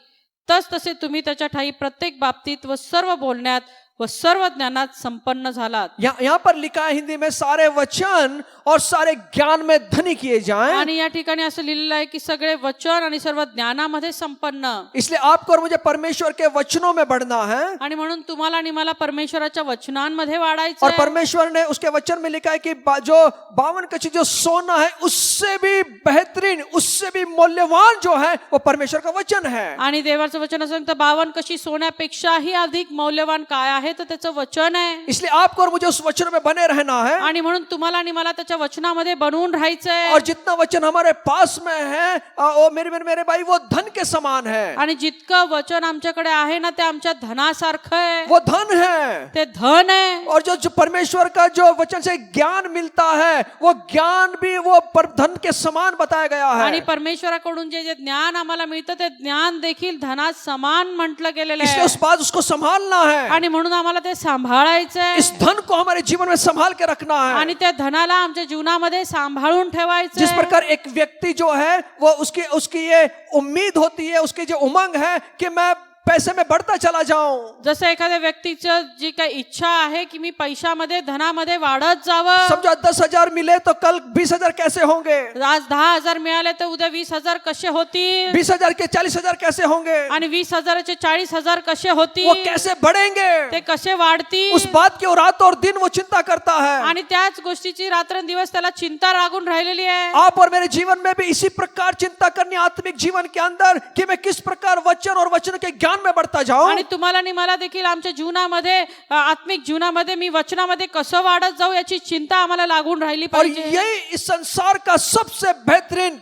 तसे तुम्ही त्याच्या ठाई प्रत्येक बाबतीत व सर्व बोलण्यात व सर्व ज्ञानात संपन्न झालात. यहाँ पर लिखा है हिंदी में सारे वचन और सारे ज्ञान में धनी किए जाएं। आणि या ठिकाणी असं लिहिलेलं आहे की सगळे वचन आणि सर्व ज्ञानामध्ये संपन्न. इसलिए आपको और मुझे परमेश्वर के वचनों में बढ़ना है। आणि म्हणून तुम्हाला आणि मला परमेश्वराच्या वचनांमध्ये वाढायचं और आहे. परमेश्वर ने उसके वचन में लिखा है कि जो 52 कच्ची जो सोना है उससे भी बेहतरीन, उससे भी मूल्यवान जो है वो परमेश्वर का वचन है। आणि देवाचं वचन असं सांगतं 52 कशी सोन्यापेक्षाही अधिक मौल्यवान काय आहे तर त्याचं वचन आहे. इसलिए आपको और मुझे उस वचन में बने रहना है। आणि म्हणून तुम्हाला आणि मला त्याच्या वचनामध्ये बनवून राहायचंय. और जितना वचन हमारे पास में है वो मेरे भाई वो धन के समान है। आणि जितकं वचन आमच्याकडे आहे ना ते आमच्या धनासारखं आहे. वो धन है, ते धन आहे. और जो परमेश्वर का जो वचन से ज्ञान मिलता है वो ज्ञान भी वो धन के समान बताया गया है। आणि परमेश्वराकडून जे जे ज्ञान आम्हाला मिळतं ते ज्ञान देखील धनात समान म्हटलं गेलेलं इसलिए आहे. उस बात उसको संभालना है। आणि म्हणून आम्हाला ते सांभाळायचंय. इस धन को हमारे जीवन में संभाल के रखना है। आणि त्या धनाला आमच्या जीवनामध्ये सांभाळून ठेवायचं. जिस प्रकार एक व्यक्ति जो है वो उसकी ये उम्मीद होती है, उसकी जो उमंग है कि मैं पैसे में बढ़ता चला जाऊं। जसं एखाद्या व्यक्तीचं जी काही इच्छा आहे की मी पैशामध्ये धनामध्ये वाढत जावं. समझो 10,000 मिले तो कल 20,000 कैसे होंगे, आज 10,000 मिळाले तर उद्या 20,000 कसे होतील, 20,000 के 40,000 कैसे होंगे, आणि 20,000चे 40,000 कसे वो होतील, कैसे बढ़ेंगे, ते कसे वाढतील. उस बात की वो रात और दिन वो चिंता करता है। आणि त्याच गोष्टीची रात्रंदिवस त्याला चिंता लागून राहिलेली आहे. आप और मेरे जीवन में भी इसी प्रकार चिंता करनी आत्मिक जीवन के अंदर कि मैं किस प्रकार वचन और वचन के ज्ञान में बढ़ता जाऊं। आणि तुम्हाला आणि मला देखील आमच्या जीवनामध्ये आत्मिक जीवनामध्ये मी वचनामध्ये कसं वाढत जाऊ याची चिंता आम्हाला लागून राहिली और पाहिजे. यही इस संसार का सबसे बेहतरीन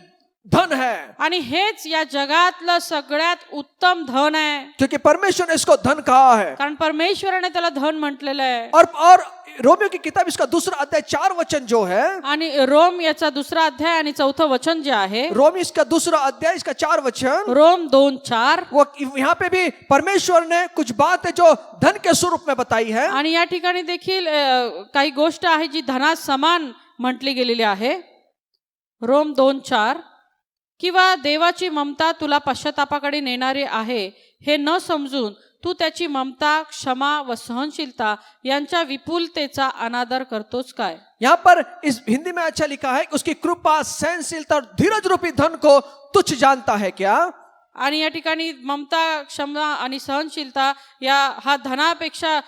धन है, आणि हेच या जगातलं सगळ्यात उत्तम धन आहे. क्योंकि परमेश्वर ने इसको धन कहा है। कारण परमेश्वराने त्याला धन म्हटलेलं आहे. और रोमियो की किताब इसका दूसरा अध्याय 4 वचन जो है, आणि रोम याचा दुसरा अध्याय आणि 4थं वचन जे आहे, रोमी इसका दूसरा अध्याय इसका 4 वचन, रोम 2:4, वो यहाँ पे भी परमेश्वर ने कुछ बात है जो धन के स्वरूप में बताई है। आणि या ठिकाणी देखील काही गोष्ट आहे जी धना समान म्हटली गेलेली आहे. रोम 2:4, किंवा देवाची ममता तुला पश्चातापाकडे नेणारी आहे हे न समजून तू त्याची ममता, क्षमा व सहनशीलता यांच्या विपुलतेचा अनादर करतोस काय. यहाँ पर इस हिंदी में अच्छा लिखा है, उसकी कृपा, सहनशीलता और धीरज रूपी धन को तुच्छ जानता है क्या. आणि या ठिकाणी ममता, क्षमा आणि सहनशीलता या हा धनापेक्षा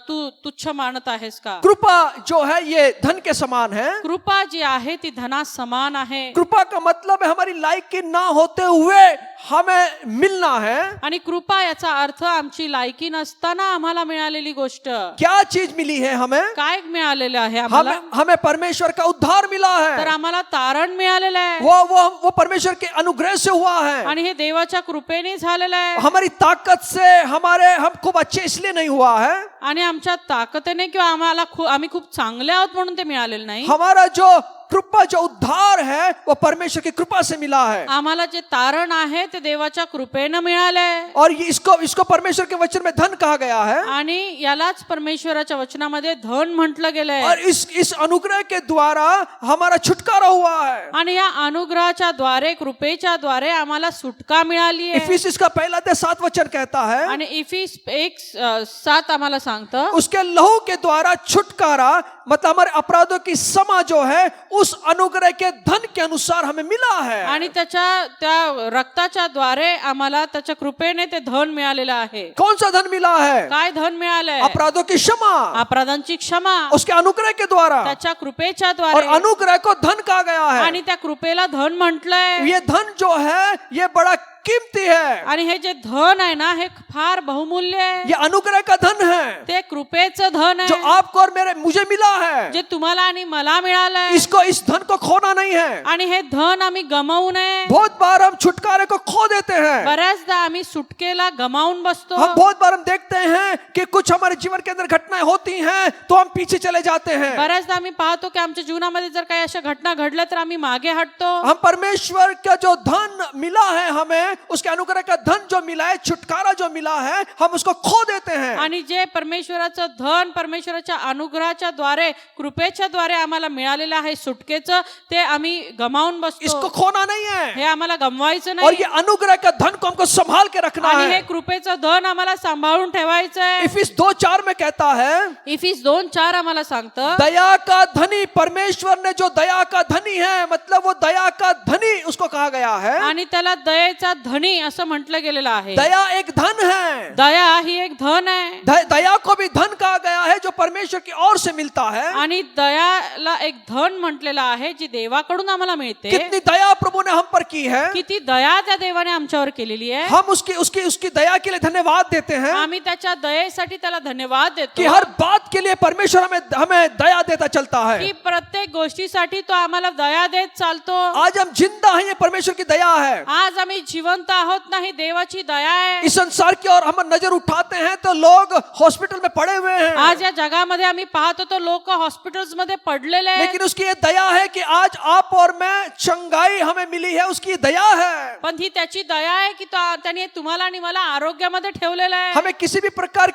तू तुच्छ मानत आहेस का? कृपा जो है ये धन के समान है। कृपा जी आहे ती धना समान आहे कृपा का मतलब है हमारी लायकी ना होते हुए हमें मिलना है। आणि कृपा याचा अर्थ आमची लायकी नसताना आम्हाला मिळालेली गोष्ट। क्या चीज मिली है हमें? काय मिळालेलं आहे आम्हाला? हमें परमेश्वर का उद्धार मिला तर है। आम्हाला तारण मिळालेलं आहे वो परमेश्वर के अनुग्रह से हुआ है। आणि हे देवाच्या कृपेने झालेलं आहे हमारी ताकत से हम खूब अच्छे इसलिए नहीं हुआ है। आणि आमच्या ताकदीने किंवा आम्ही खूप चांगले आहोत म्हणून ते मिळालेलं नाही। हमारा जो कृपा जो उद्धार है वो परमेश्वर की कृपा से मिला है। आम्हाला जे तारण आहे ते देवाच्या कृपेने मिळालंय और ये इसको परमेश्वर के वचन में धन कहा गया है। आणि यालाच परमेश्वराच्या वचनामध्ये धन म्हटलं गेलंय। और इस अनुग्रह के द्वारा हमारा छुटकारा हुआ है। आणि या अनुग्रहाच्या द्वारे, कृपेच्या द्वारे आम्हाला सुटका मिळाली आहे। इफिसियंस का 1:7 वचन कहता है, आणि इफिस 1:7 आम्हाला सांगतं उसके लहू के द्वारा छुटकारा, मतलब हमारे अपराधों की क्षमा जो है उस अनुग्रह के धन के अनुसार हमें मिला है। आणि त्या रक्ताच्या द्वारे आम्हाला त्याच्या कृपेने ते धन मिळालेलं आहे। कौन सा धन मिला है? काय धन मिळालंय? अपराधों की क्षमा, अपराधांची क्षमा उसके अनुग्रह के द्वारा। त्याच्या कृपेच्या और द्वारे। अनुग्रह को धन कहा गया है। आणि त्या कृपेला धन म्हटलंय। ये धन जो है ये बड़ा कीमती है। आणि हे जे धन आहे ना हे फार बहुमूल्य आहे। ये अनुग्रह का धन है ते कृपेचं धन जो आहे आपको और मुझे मिला है। जे तुम्हाला आणि मला मिळालंय। इस धन को खोना नहीं है। आणि हे धन आम्ही गमावू नये। बहुत बार हम छुटकारे को खो देते हैं। बऱ्याचदा आम्ही सुटकेला गमावून बसतो। हम बहुत बार हम देखते हैं कि कुछ हमारे जीवन के अंदर घटनाएं होती हैं तो हम पीछे चले जाते हैं। बऱ्याचदा आम्ही पाहतो की आमच्या जीवनामध्ये जर काही अशा घटना घडल्या तर आम्ही मागे हटतो। हम परमेश्वर का जो धन मिला है हमें, उसके अनुग्रह का धन जो मिला है, छुटकारा जो मिला है, हम उसको खो देते हैं। आणि जे परमेश्वराचं धन, परमेश्वराच्या अनुग्रहाच्या द्वारे, कृपेच्या द्वारे आम्हाला मिळालेलं आहे सुटकेचं, ते आम्ही गमावून बसतो। इसको खोना नहीं है। हे आम्हाला गमवायचं और नाही। ये अनुग्रह का धन को हमको संभाल के रखना आणि हे है। कृपेचं धन आम्हाला सांभाळून ठेवायचं आहे। इफिस 2:4 में कहता है, इफिस 2:4 आम्हाला सांगतं दया का धनी, परमेश्वर ने जो दया का धनी है, मतलब वो दया का धनी उसको कहा गया है। आणि त्याला दयेचा धनी असं म्हटलं गेलेलं आहे। दया एक धन है। दया ही एक धन आहे। दया को भी धन कहा गया है जो परमेश्वर की ओर से मिलता है। आणि दयाला एक धन म्हटलेलं आहे जी देवाकडून आम्हाला मिळते। कितनी दया प्रभु ने हम पर की है। किती दया त्या देवाने आमच्यावर केलेली आहे। हम उसकी दया के लिए धन्यवाद देते हैं आम्ही त्याच्या दयेसाठी त्याला धन्यवाद कि देतो हर बात के लिए परमेश्वर हमें दया देता चलता की है। प्रत्येक गोष्टीसाठी तो आम्हाला दया देत चालतो। आज हम जिंदा हैं, ये परमेश्वर की दया है। आज आम्ही जिवंत आहोत नाही, देवाची दया आहे। इस संसार की ओर हम नजर उठाते हैं तो लोग हॉस्पिटल में पड़े हुए हैं। आज या जगामध्ये आम्ही पाहतो तो लोक हॉस्पिटल्स मध्ये पडलेले आहेत। लेकिन उसकी ये दया है कि आज आप और मैं चंगाई हमें मिली है, उसकी ये दया है। पण ही त्याची दया आहे की त्याने तुम्हाला आणि मला आरोग्यामध्ये ठेवलेलं आहे। हमें किसी भी प्रकार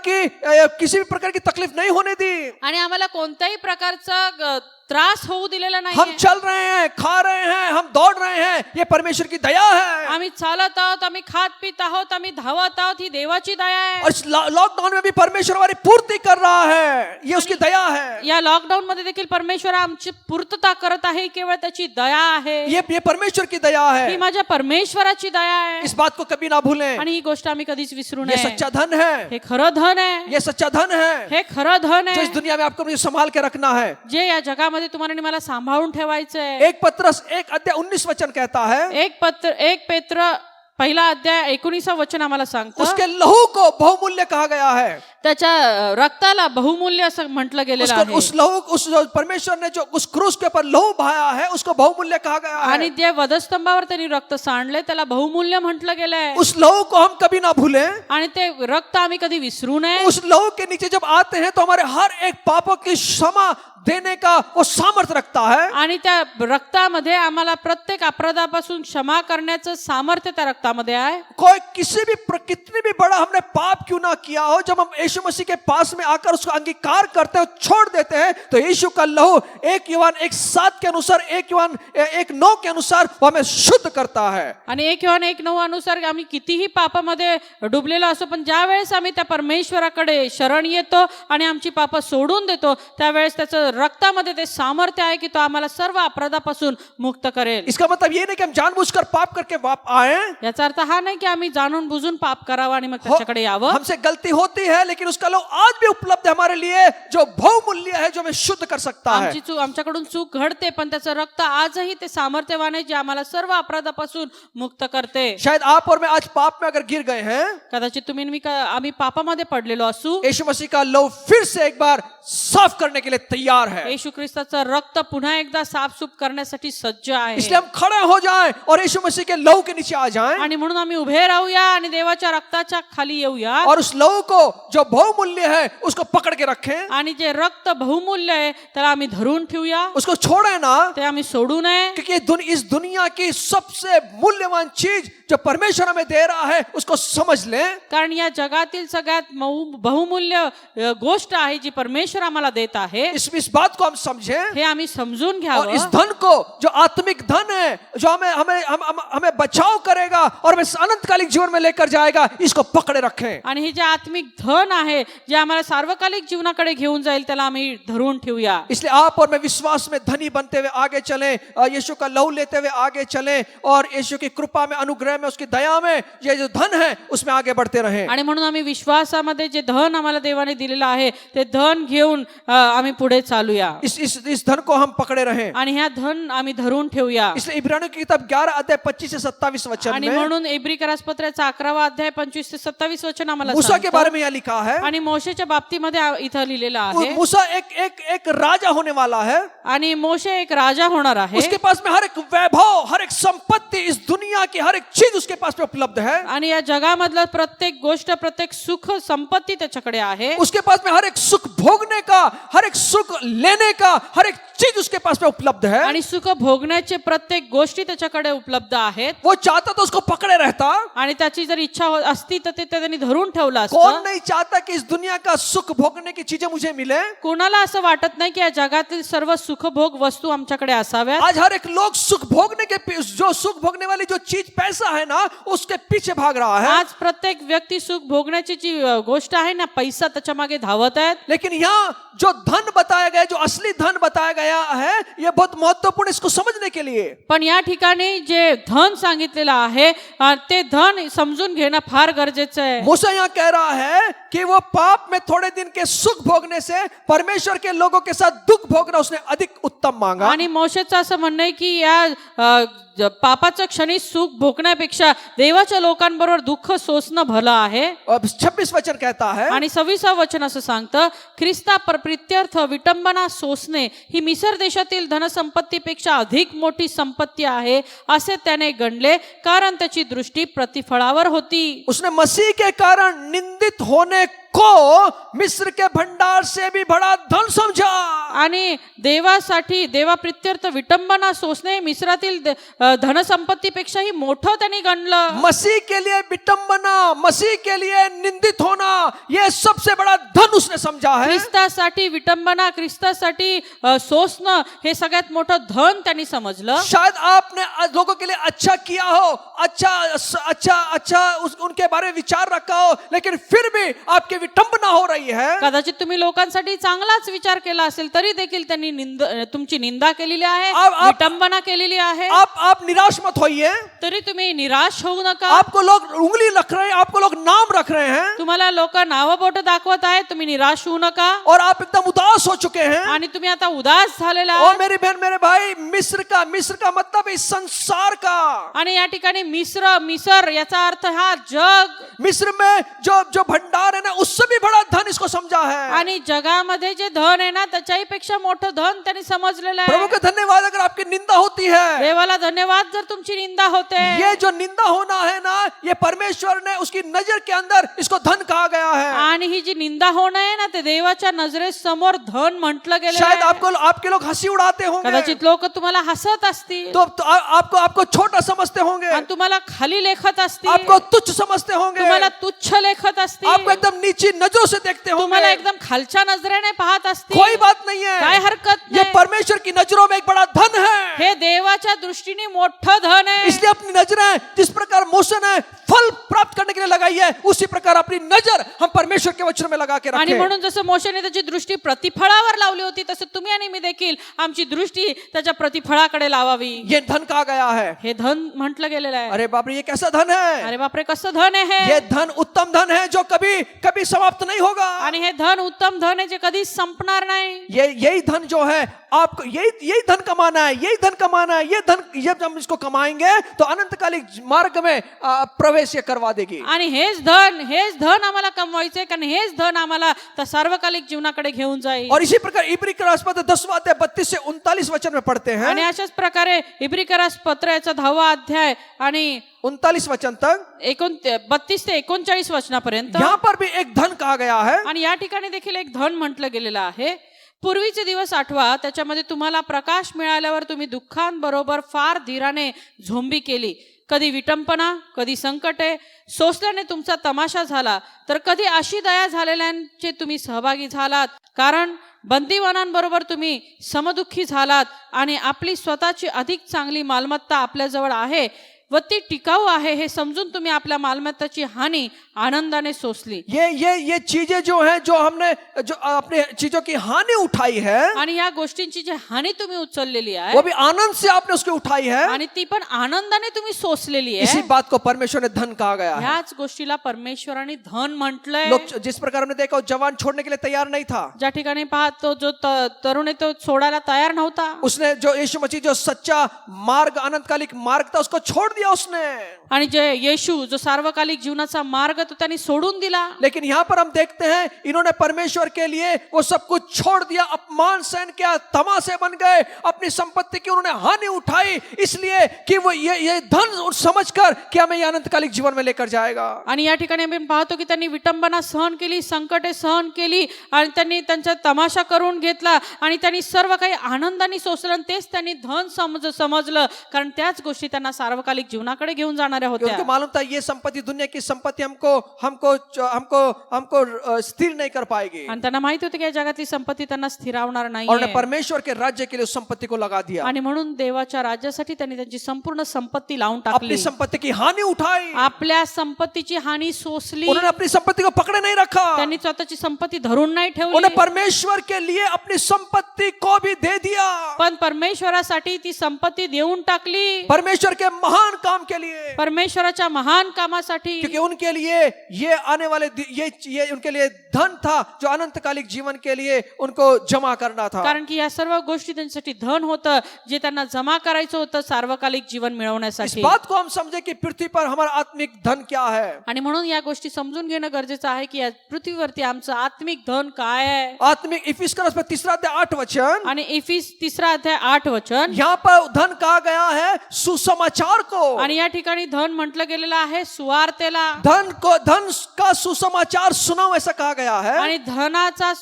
की तकलीफ नहीं होने दी। आणि आम्हाला कोणत्याही प्रकारचा त्रास होऊ दिलेला नाही। हम चल रहे हैं, खा रहे हैं, हम दौड़ रहे हैं, ये परमेश्वर की दया है। आम्ही चालत आहोत, आम्ही खात पीत आहोत, आम्ही धावत आहोत, ही देवाची दया आहे। और इस लॉकडाउन में भी परमेश्वर हमारी पूर्ति कर रहा है, ये उसकी दया है। या लॉकडाऊन मध्ये देखील परमेश्वर आमची पूर्तता करत आहे, केवळ त्याची दया आहे। ये परमेश्वर की दया ही है। माझ्या परमेश्वराची दया आहे। इस बात को कभी ना भूलें। आणि ही गोष्ट आम्ही कधीच विसरू ये नये। सच्चा धन है। हे खरं धन आहे। ये सच्चा धन है हे खरं धन जो इस आहे दुनिया में आपको मुझे संभाल के रखना है। जे या जगामध्ये तुम्हाला आणि मला सांभाळून ठेवायचंय। 1 पत्रस 1:19 वचन कहता है, 1 पेत्र पहिला अध्याय 19 वचन आम्हाला सांगतं उसके लहू को बहुमूल्य कहा गया है। त्याच्या रक्ताला बहुमूल्य असं म्हटलं गेलेलं आहे। उस परमेश्वर ने जो उस क्रूस के ऊपर लहू बहाया है उसको बहुमूल्य कहा गया है। आणि जे वधस्तंभावर त्यांनी रक्त सांडले त्याला बहुमूल्य म्हटलं गेलंय। उस लहू को हम कभी ना भूलें। आणि ते रक्त आम्ही कधी विसरू नये। उस लहू के नीचे जब आते हैं तो हमारे हर एक पापों की क्षमा देने का वो सामर्थ्य रखता है। आणि त्या रक्तामध्ये आम्हाला प्रत्येक अपराधापासून क्षमा करण्याचं सामर्थ्य त्या रक्तामध्ये आहे। कोई कितनी भी बड़ा हमने पाप क्यों ना किया हो, जब हम यीशु मसीह के पास में आकर उसको अंगीकार करते हैं, छोड़ देते हैं, तो यीशु का लहू 1 यूहन्ना 1:7 के अनुसार, 1 यूहन्ना 1:9 के अनुसार वो हमें शुद्ध करता है। आणि 1 यूहन्ना 1:9 अनुसार आम्ही कितीही पापामध्ये डुबलेलो असो, पण ज्या वेळेस आम्ही त्या परमेश्वराकडे शरण येतो आणि आमची पाप सोडून देतो त्यावेळेस त्याचं रक्तामध्ये ते सामर्थ्य आहे की तो आम्हाला सर्व अपराधापासून मुक्त करेल. इसका मतलब ये नहीं कि हम जानबूझकर पाप करके आए. याचा अर्थ हा नाही की आम्ही जाणून बुजून पाप करावं आणि मग त्याच्याकडे यावं. हमसे गलती होती है लेकिन उसका लहू आज भी उपलब्ध है हमारे लिए जो बहुमूल्य है, जो हमें शुद्ध कर सकता है. आमच्याकडून चूक घडते पण त्याचं रक्त आजही ते सामर्थ्यवान आहे जे आम्हाला सर्व अपराधापासून मुक्त करते. शायद आप और मैं आज पाप में अगर गिर गए हैं, कदाचित तुम्ही मी आम्ही पापामध्ये पडलेलो असू, यीशु मसीह का लहू फिर से एक बार साफ करने के लिए तैयार है. येशू ख्रिस्ताचं रक्त पुन्हा एकदा साफसूफ करण्यासाठी सज्ज आहे. इसलिए हम खड़े हो जाएं और यीशु मसीह के लहू के नीचे आ जाएं आणि म्हणून आम्ही उभे राहूया आणि देवाच्या रक्ताच्या खाली येऊया और उस लहू को जो बहुमूल्य है उसको पकड़ के रखें. आणि जे रक्त बहुमूल्य आहे त्याला आम्ही धरून ठेवूया, उसको छोड़े ना, ते आम्ही सोडू नये. क्योंकि इस दुनिया की सबसे मूल्यवान चीज जो परमेश्वर हमें दे रहा है उसको समझ लें. कारण या जगातील सगळ्यात बहुमूल्य गोष्ट आहे जी परमेश्वर आम्हाला देत आहे, इस बात को हम समझें हे आम्ही समजून और घ्यावं. इस धन को, जो आत्मिक धन है, जो हमें बचाव करेगा और हमें अनंतकालिक जीवन में लेकर जाएगा, इसको पकड़े रखें. आणि हे जे आत्मिक धन आहे जे आम्हाला सार्वकालिक जीवनाकडे घेऊन जाईल त्याला आम्ही धरून ठेवूया. इसलिए आप और मैं विश्वास में धनी बनते हुए आगे चलें, यीशु का लहू लेते हुए आगे चलें और यीशु की कृपा में, अनुग्रह में, उसकी दया में ये जो धन है उसमें आगे बढ़ते रहें. आणि म्हणून आम्ही विश्वासामध्ये जे धन आम्हाला देवाने दिलेलं आहे ते धन घेऊन आम्ही पुढे चालूया इस धन को हम पकड़े रहें. आणि ह्या धन आम्ही धरून ठेवूया. इसलिए इब्रानियों की किताब 11 अध्याय 25 से 27 वचन आणि में म्हणून इब्री करारपत्राचा 11वा अध्याय 25 ते 27 वचन आम्हाला मूसा के सांगतं. बारे में यह लिखा है. आणि मोशेच्या बाबतीमध्ये इथं लिहिलेलं आहे मूसा एक राजा होने वाला है. आणि मोशे एक राजा होणार आहे उसके पास में हर एक वैभव, हर एक संपत्ति, इस दुनिया की हर एक चीज उसके पास में उपलब्ध है. आणि या जगामधलं प्रत्येक गोष्ट, प्रत्येक सुख संपत्ती त्याच्याकडे आहे. उसके पास में हर एक सुख भोगने का, हर एक सुख लेने का, हर एक चीज उसके पास में उपलब्ध है. आणि सुख भोगण्याचे प्रत्येक गोष्टी त्याच्याकडे उपलब्ध आहेत. वो चाहता तो उसको पकड़े रहता. आणि त्याची जर इच्छा असती तर ते त्यांनी धरून ठेवलं कौन असतं. नहीं चाहता कि इस दुनिया का सुख भोगने की चीजें मुझे मिले. कोणाला असं वाटत नाही की या जगातील सर्व सुखभोग वस्तू आमच्याकडे असाव्यात. आज हर एक लोग सुख भोगने के, जो सुख भोगने वाली जो चीज पैसा है ना, उसके पीछे भाग रहा है. आज प्रत्येक व्यक्ती सुख भोगण्याची जी गोष्ट आहे ना, पैसा त्याच्या मागे धावत आहेत. लेकिन यहाँ जो धन बताया गया, जो असली धन बताया गया है, ये बहुत महत्वपूर्ण, इसको समझने के लिए. पण या ठिकाणी जे धन सांगितलेलं आहे ते धन समजून घेणं फार गरजेचं आहे. मूसा यहाँ कह रहा है कि वो पाप में थोड़े दिन के सुख भोगने से परमेश्वर के लोगों के साथ दुख भोगना उसने अधिक उत्तम मांगा. आणि मोशेचं असं म्हणणं आहे की या पापाचं क्षणी सुख भोगण्यापेक्षा देवाच्या लोकांबरोबर दुःख सोसणं भलं आहे. 26 वचन कहता है, आणि 26 वचन असं सांगतं, ख्रिस्ता प्रित्यर्थ विटंबना सोसणे ही मिसर देशातील धनसंपत्तीपेक्षा अधिक मोठी संपत्ती आहे असे त्याने गणले, कारण त्याची दृष्टी प्रतिफळावर होती. उसने मसीह के कारण निंदित होने को मिस्र के भंडार से भी बड़ा धन समझा. आणि देवासाठी, देवा प्रित्यर्थ विटंबना सोसणे मिस्रातील धनसंपत्तीपेक्षाही मोठं त्यांनी गणलं. मसीह के लिए विटंबना, मसीह के लिए निंदित होना, ये सबसे बड़ा धन उसने समझा है. ख्रिस्तासाठी विटंबना, ख्रिस्तासाठी सोसणं हे सगळ्यात मोठं धन त्यांनी समजलं. शायद आपने लोगों के लिए अच्छा किया हो, अच्छा उनके बारे में विचार रखा हो, लेकिन फिर भी आपकी विटंबना हो रही है. कदाचित तुम्ही लोकांसाठी चांगलाच विचार केला असेल तरी देखील त्यांनी तुमची निंदा केलेली आहे, विटंबना केलेली आहे. आप निराश मत होइए. तरी तुम्ही निराश होऊ नका. आपको लोग उंगली रख रहे हैं, आपको लोग नाम रख रहे हैं, तुम्हाला लोक नाव बोट दाखवत आहेत, तुम्ही निराश होऊ नका. और आप एकदम उदास हो चुके हैं. आणि तुम्ही आता उदास झालेला और आहात. मेरी बहन, मेरे भाई, मिस्र का मतलब इस संसार का. आणि या ठिकाणी मिसर याचा अर्थ हा जग. मिस्र में जो भंडार है ना, उससे भी बड़ा धन इसको समझा है. आणि जगामध्ये जे धन आहे ना त्याच्याही पेक्षा मोठं धन त्यांनी समजलेलं प्रभु आहे. का धन्यवाद अगर आपकी निंदा होती है. देवाला धन्यवाद जर तुमची निंदा होते. ये जो निंदा होना है ना, ये परमेश्वर ने उसकी नजर के अंदर इसको धन कहा गया है. आणि ही जी निंदा होणं आहे ना ते देवाच्या नजरेसमोर धन म्हटलं गेलं शायद आहे. आपके लोग हंसी उड़ाते होंगे, कदाचित लोक तुम्हाला हसत असतील, तो आपको छोटा समझते होंगे, आणि तुम्हाला खाली लेखत असतील, आपको तुच्छ समझते होंगे, तुम्हाला तुच्छ लेखत असतील, आपको एकदम नीची नजरों से देखते तुम्हाला होंगे. एकदम खालच्या नजरेने पाहत असतील. कोई बात नहीं काय है. हरकत ये नाही. परमेश्वर की नजरों में एक बड़ा धन है. हे देवाच्या दृष्टीने मोठं धन आहे. इसलिए अपनी नजरें जिस प्रकार मूसा ने फल प्राप्त करने के लिए लगाई है, उसी प्रकार अपनी नजर हम परमेश्वर परमेश्वर के वचन में लगा के आणि रखें। म्हणून जसं मोशेने त्याची दृष्टी प्रतिफळावर लावली होती तसं तुम्ही आणि मी देखील आमची दृष्टी त्याच्या प्रतिफळाकडे लावावी. ये धन कहा गया है? हे धन म्हटलं गेलेलं आहे. अरे बाप रे, ये कैसा धन है? अरे बापरे, कसं धन आहे ये हे. धन उत्तम धन है जो कभी कभी समाप्त नहीं होगा। आणि हे धन उत्तम धन आहे जे कधीच संपणार नाही. ये यही धन जो है आपको, यही धन कमाना है, यही धन कमाना है। ये धन जब हम इसको कमाएंगे तो अनंतकालिक मार्ग में प्रवेश ये करवा देगी। आणि हेच धन आम्हाला कमवायचंय, कारण हेच धन आम्हाला त्या सार्वकालिक जीवनाकडे घेऊन जाईल. और इसी प्रकार इब्री के राष्ट्रपति 10वां अध्याय 32 से 39 वचन में पढ़ते हैं। आणि अशाच प्रकारे इब्रिकरास पत्र याचा 10वा अध्याय आणि 39 वचन तक 32 ते 39 वचनापर्यंत. यहाँ पर भी एक धन कहा गया है। आणि या ठिकाणी देखील एक धन म्हटलं गेलेलं आहे. पूर्वीचे दिवस आठवा, त्याच्यामध्ये तुम्हाला प्रकाश मिळाल्यावर तुम्ही दुःखांबरोबर फार धीराने झोंबी केली. कधी विटंपना, कधी संकटे सोसल्याने तुमचा तमाशा झाला, तर कधी अशी दया झालेल्यांचे तुम्ही सहभागी झालात. कारण बंदीवानांबरोबर तुम्ही समदुःखी झालात आणि आपली स्वतःची अधिक चांगली मालमत्ता आपल्याजवळ आहे व ती टिकाऊ आहे हे समजून तुम्ही आपल्या मालमत्ताची हानी आनंदाने सोसली. ये चीजें जो है, जो हमने जो अपने चीजों की हानि उठाई है, आणि या गोष्टींची जी हानी तुम्ही उचललेली आहे वो भी आनंद से आपने उसकी उठाई है। आणि ती पण आनंदाने तुम्ही सोसलेली इसी आहे. बात को परमेश्वर ने धन कहा गया है। ह्याच गोष्टीला परमेश्वराने धन म्हटलंय. लोग जिस प्रकार हमने देखा, वो जवान छोड़ने के लिए तैयार नहीं था। ज्या ठिकाणी पाहतो जो तरुण आहे तो सोडायला तयार नव्हता. उसने जो यीशु मसीह जो सच्चा मार्ग, अनंतकालिक मार्ग था, उसको छोड़ दिया उसने। आणि जे येशू जो सार्वकालिक जीवनाचा मार्ग तो त्यांनी सोडून दिला. लेकिन यहाँ पर हम देखते हैं इन्होंने परमेश्वर के लिए वो सब कुछ छोड़ दिया, अपमान सहन किया, तमाशे बन गए, अपनी संपत्ति की उन्होंने हानि उठाई, इसलिए कि वो ये धन समझकर कि हमें ये अनंतकालिक जीवन में लेकर जाएगा। आणि या ठिकाणी आपण पाहतो की त्यांनी विटंबना सहन केली, संकटे सहन केली आणि त्यांनी त्यांचा तमाशा करून घेतला आणि त्यांनी सर्व काही आनंदाने सोसलं आणि तेच त्यांनी धन समजलं, कारण त्याच गोष्टी त्यांना सार्वकालिक जीवनाकडे घेऊन जाणाऱ्या होत्या. उनको मालूम था ये संपत्ति, दुनिया की संपत्ति हमको स्थिर नहीं कर पाएगी, आणि त्यांना माहिती होतं की या जगातली संपत्ती त्यांना स्थिरावणार और नाही. उन्हें परमेश्वर के राज्य के लिए उस संपत्ति को लगा दिया। आणि म्हणून देवाच्या राज्यासाठी त्यांनी त्यांची संपूर्ण संपत्ती लावून टाकली. अपनी संपत्ति की हानि उठाई, आपल्या संपत्तीची हानी सोसली. उन्होंने अपनी संपत्ति को पकड़े नहीं रखा, त्यांनी स्वतःची संपत्ती धरून नाही ठेवली, उन्हें परमेश्वर के लिए अपनी संपत्ति को भी दे दिया, पण परमेश्वरासाठी ती संपत्ती देऊन टाकली. परमेश्वर के महान काम के लिए, परमेश्वराच्या महान कामासाठी. क्योंकि उनके लिए ये आने वाले ये उनके लिए धन था जो अनंतकालिक जीवन के लिए उनको जमा करना था। कारण की या सर्व गोष्टी त्यांच्यासाठी धन होतं जे त्यांना जमा करायचं होतं सार्वकालिक जीवन इस मिळवण्यासाठी. बात को हम समझे कि पृथ्वी पर हमारा आत्मिक धन क्या है। आणि म्हणून या गोष्टी समजून घेणं गरजेचं आहे की या पृथ्वीवरती आमचं आत्मिक धन काय आहे. आत्मिक इफिसियंस में 3 अध्याय 8 वचन, आणि इफिस 3 अध्याय 8 वचन. यहाँ पर धन कहा गया है सुसमाचार को। आणि या ठिकाणी धन म्हटलं गेलेलं आहे सुवार्तेला. धन का सुसमाचार सुनाओ ऐसा कहा गया है। आणि धनाचा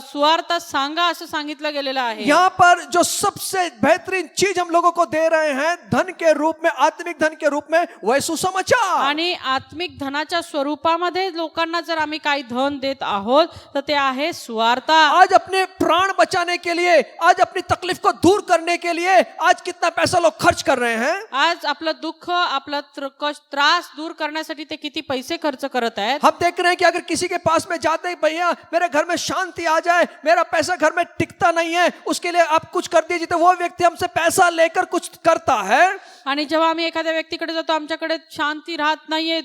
सुवार्ता सांगा असं सांगितलं गेलेलं आहे. यहाँ पर जो सबसे बेहतरीन चीज हम लोगों को दे रहे हैं धन के रूप में, आत्मिक धन के रूप में, वह सुसमाचार। आणि आत्मिक धनाच्या स्वरूपामध्ये लोकांना जर आम्ही काही धन देत आहोत तर ते आहे सुवार्ता. आज अपने प्राण बचाने के लिए, आज अपनी तकलीफ को दूर करने के लिए आज कितना पैसा लोग खर्च कर रहे हैं। आज आपलं दुःख, आपला त्रास दूर करण्यासाठी ते किती पैसे खर्च करत आहेत. हम देख रहे हैं कि अगर किसी के पास में जाते हैं, भैया मेरे घर में शांति आ जाए, मेरा पैसा घर में टिकता नहीं है, उसके लिए आप कुछ कर दीजिए, तो वो व्यक्ति हमसे पैसा लेकर कुछ करता है। आणि जेव्हा आम्ही एखाद्या व्यक्तीकडे जातो, आमच्याकडे शांती राहत नाहीये,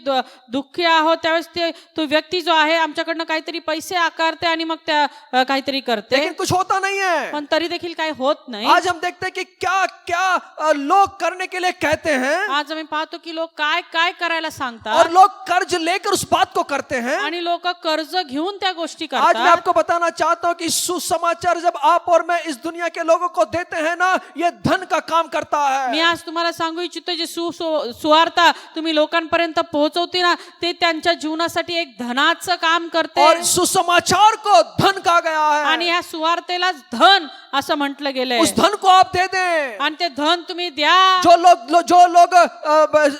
दुःखी आहोत, त्यावेळेस तो व्यक्ती जो आहे आमच्याकडनं काहीतरी पैसे आकारते आणि मग त्या काहीतरी करते, लेकिन कुछ होता नहीं है। पण तरी देखील काही होत नाही. आज हम देखते हैं कि क्या क्या लोग करने के लिए कहते हैं, आज आम्ही पाहतो की लोक काय काय करायला और सांगतात लोग कर्ज लेकर उस बात को करते हैं। आणि लोक कर्ज घेऊन त्या गोष्टी आज मैं करतात. आपको बताना चाहता हूं कि सुसमाचार जब आप और मैं इस दुनिया के लोगों को देते हैं ना, ये धन का काम करता मी है। आज तुम्हाला सांगू इच्छितो जे सुवार्ता तुम्ही लोकांपर्यंत पोहोचवते ना, ते त्यांच्या जीवनासाठी एक धनाचं काम करते. और सुसमाचार को धन कहा गया आणि है। या सुवार्तेलाच धन असं म्हटलं गेलंय. उस धन को आप दे दें. आणि ते धन तुम्ही द्या. जो लोग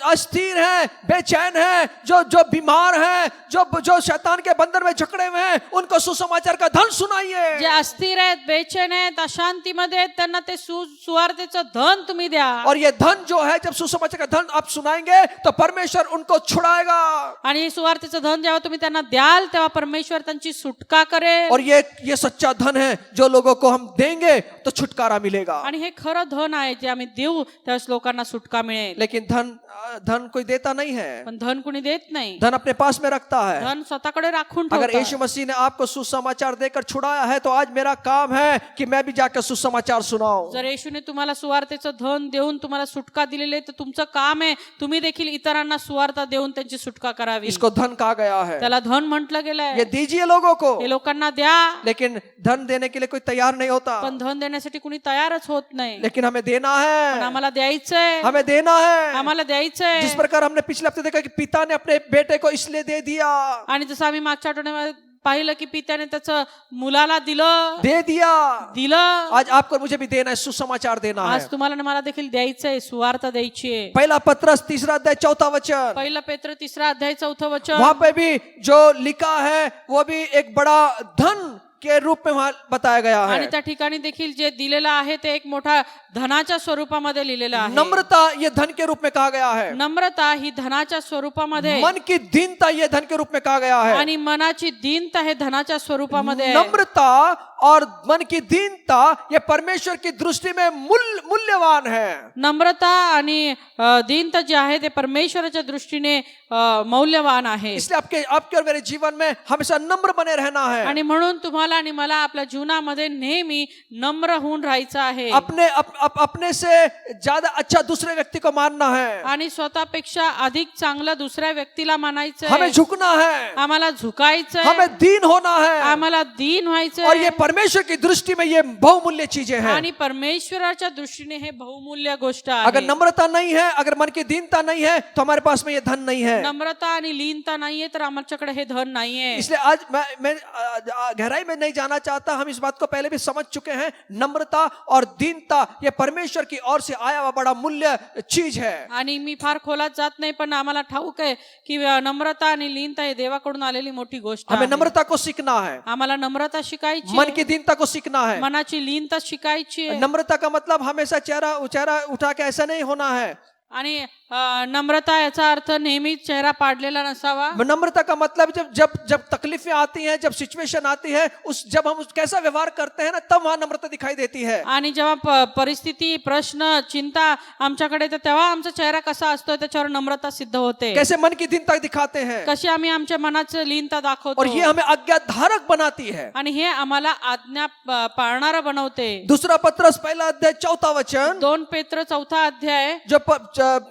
अस्थिर हैं, बेचैन हैं, जो बीमार हैं, जो शैतान के बंधन में जकड़े हुए हैं, उनको सुसमाचार का धन सुनाइए. जे अस्थिर आहेत, बेचैन आहेत, अशांतीमध्ये आहेत, त्यांना ते सुवार्तेचं धन तुम्ही द्या. और ये धन जो है, जब सुसमाचार का धन आप सुनाएंगे तो परमेश्वर उनको छुड़ाएगा. आणि सुवार्तेचं धन जेव्हा तुम्ही त्यांना द्याल तेव्हा परमेश्वर त्यांची सुटका करेल. और ये सच्चा धन है, जो लोगों को हम देंगे तो छुटकारा मिलेगा. आणि हे खरं धन आहे जे आम्ही देऊ त्यावेळेस लोकांना सुटका मिळेल. लेकिन धन कोई देता नहीं है. पण धन कुणी देत नाही. धन अपने पास में रखता है. धन स्वतःकडे राखून अगर ठेवतात. यीशु मसीह ने आपको सुसमाचार देकर छुड़ाया है तो आज मेरा काम है कि मैं भी जाकर सुसमाचार सुनाऊं. जर येशूने तुम्हाला सुवार्तेचं धन देऊन तुम्हाला सुटका दिलेली आहे तर तुमचं काम आहे तुम्ही देखील इतरांना सुवार्ता देऊन त्यांची सुटका करावी. इसको धन कहा गया है. त्याला धन म्हटलं गेलंय. ये दीजिए लोगों को. हे लोकांना द्या. लेकिन धन देने के लिए कोई तैयार नहीं होता. पण धन देण्यासाठी कुणी तयारच होत नाही. लेकिन हमें देना पण है. आम्हाला द्यायचंय. हमें देना है. आम्हाला द्यायचंय. जिस प्रकार हमने पिछले हफ्ते देखा कि पिता ने अपने बेटे को इसलिए दे दिया. आणि जसं आम्ही मागच्या आठवड्यामध्ये पाहिलं की पित्याने त्याचं मुलाला दिलं. दे दिया. आज आपको मुझे भी देना है, सुसमाचार देना आज है. तुम्हाला मला देखील द्यायचंय, सुवार्ता द्यायची आहे. पहला पत्रस 3 अध्याय 4 वचन. पहिलं पेत्र 3 अध्याय 4 वचन. वहां पे भी जो लिखा है वो भी एक बड़ा धन के रूप में वहां बताया गया आणि है. त्या ठिकाणी देखील जे दिलेलं आहे ते एक मोठा धनाच्या स्वरूपामध्ये लिहिलेलं आहे. नम्रता ये धन के रूप में कहा गया है. नम्रता ही धनाच्या स्वरूपामध्ये. मन की दीनता ये धन के रूप में कहा गया है. आणि मनाची दीनता हे धनाच्या स्वरूपामध्ये आहे. नम्रता और मन की दीनता ये परमेश्वर की दृष्टि में मूल्यवान है. नम्रता आणि दीनता जी आहे ते परमेश्वराच्या दृष्टीने मौल्यवान आहे. इसलिए आपके और मेरे जीवन में हमेशा नम्र बने रहना है. आणि म्हणून तुम्हाला आणि मला आपल्या जीवनामध्ये नेहमी नम्र होऊन राहायचं आहे. अपने से ज्यादा अच्छा दूसरे व्यक्ति को मानना है. आणि स्वतःपेक्षा अधिक चांगलं दुसऱ्या व्यक्तीला मानायचं हमें आहे. झुकना है. आम्हाला झुकायचं हमें आहे. दीन होना है. आम्हाला दीन व्हायचं और ये आहे. परमेश्वर की दृष्टि में ये बहुमूल्य चीजें हैं. आणि परमेश्वराच्या दृष्टीने हे बहुमूल्य गोष्ट अगर आहे. नम्रता नहीं है, अगर मन की दीनता नहीं है तो हमारे पास में ये धन नहीं है. नम्रता आणि लीनता नाहीये तर आमच्याकडे हे धन नाहीये. इसलिए आज मैं गहराई में नहीं जाना चाहता. हम इस बात को पहले भी समझ चुके हैं. नम्रता और दीनता ये परमेश्वर की ओर से आया हुआ बड़ा मूल्य चीज है. आणि मी फार खोलात जात नाही पण आम्हाला ठाऊक आहे की नम्रता आणि लीनता हे देवाकडून आलेली मोठी गोष्ट हमें आहे. नम्रता को सीखना है. आम्हाला नम्रता शिकायची मन आहे. की दीनता को सीखना है. मनाची लीनता शिकायची आहे. नम्रता का मतलब हमेशा चेहरा उठा के ऐसा नहीं होना है. आणि नम्रता याचा अर्थ नेहमी चेहरा पाडलेला नसावा. नम्रता का मतलब जब तकलीफें आती हैं, जब सिचुएशन आती है, जब हम कैसा व्यवहार करते हैं ना, तब वहां नम्रता दिखाई देती है. आणि जेव्हा परिस्थिती, प्रश्न, चिंता आमच्याकडे येते तेव्हा आमचा चेहरा कसा असतो त्याच्यावर नम्रता सिद्ध होते. कैसे मन की दीनता दिखाते हैं. कशी आम्ही आमच्या मनाचं लीनता दाखवतो. और ये हमें आज्ञा धारक बनाती है. आणि हे आम्हाला आज्ञा पाळणारं बनवते. दूसरा पत्रस 1 अध्याय 4 वचन. 2 पेत्र 4 अध्याय. जो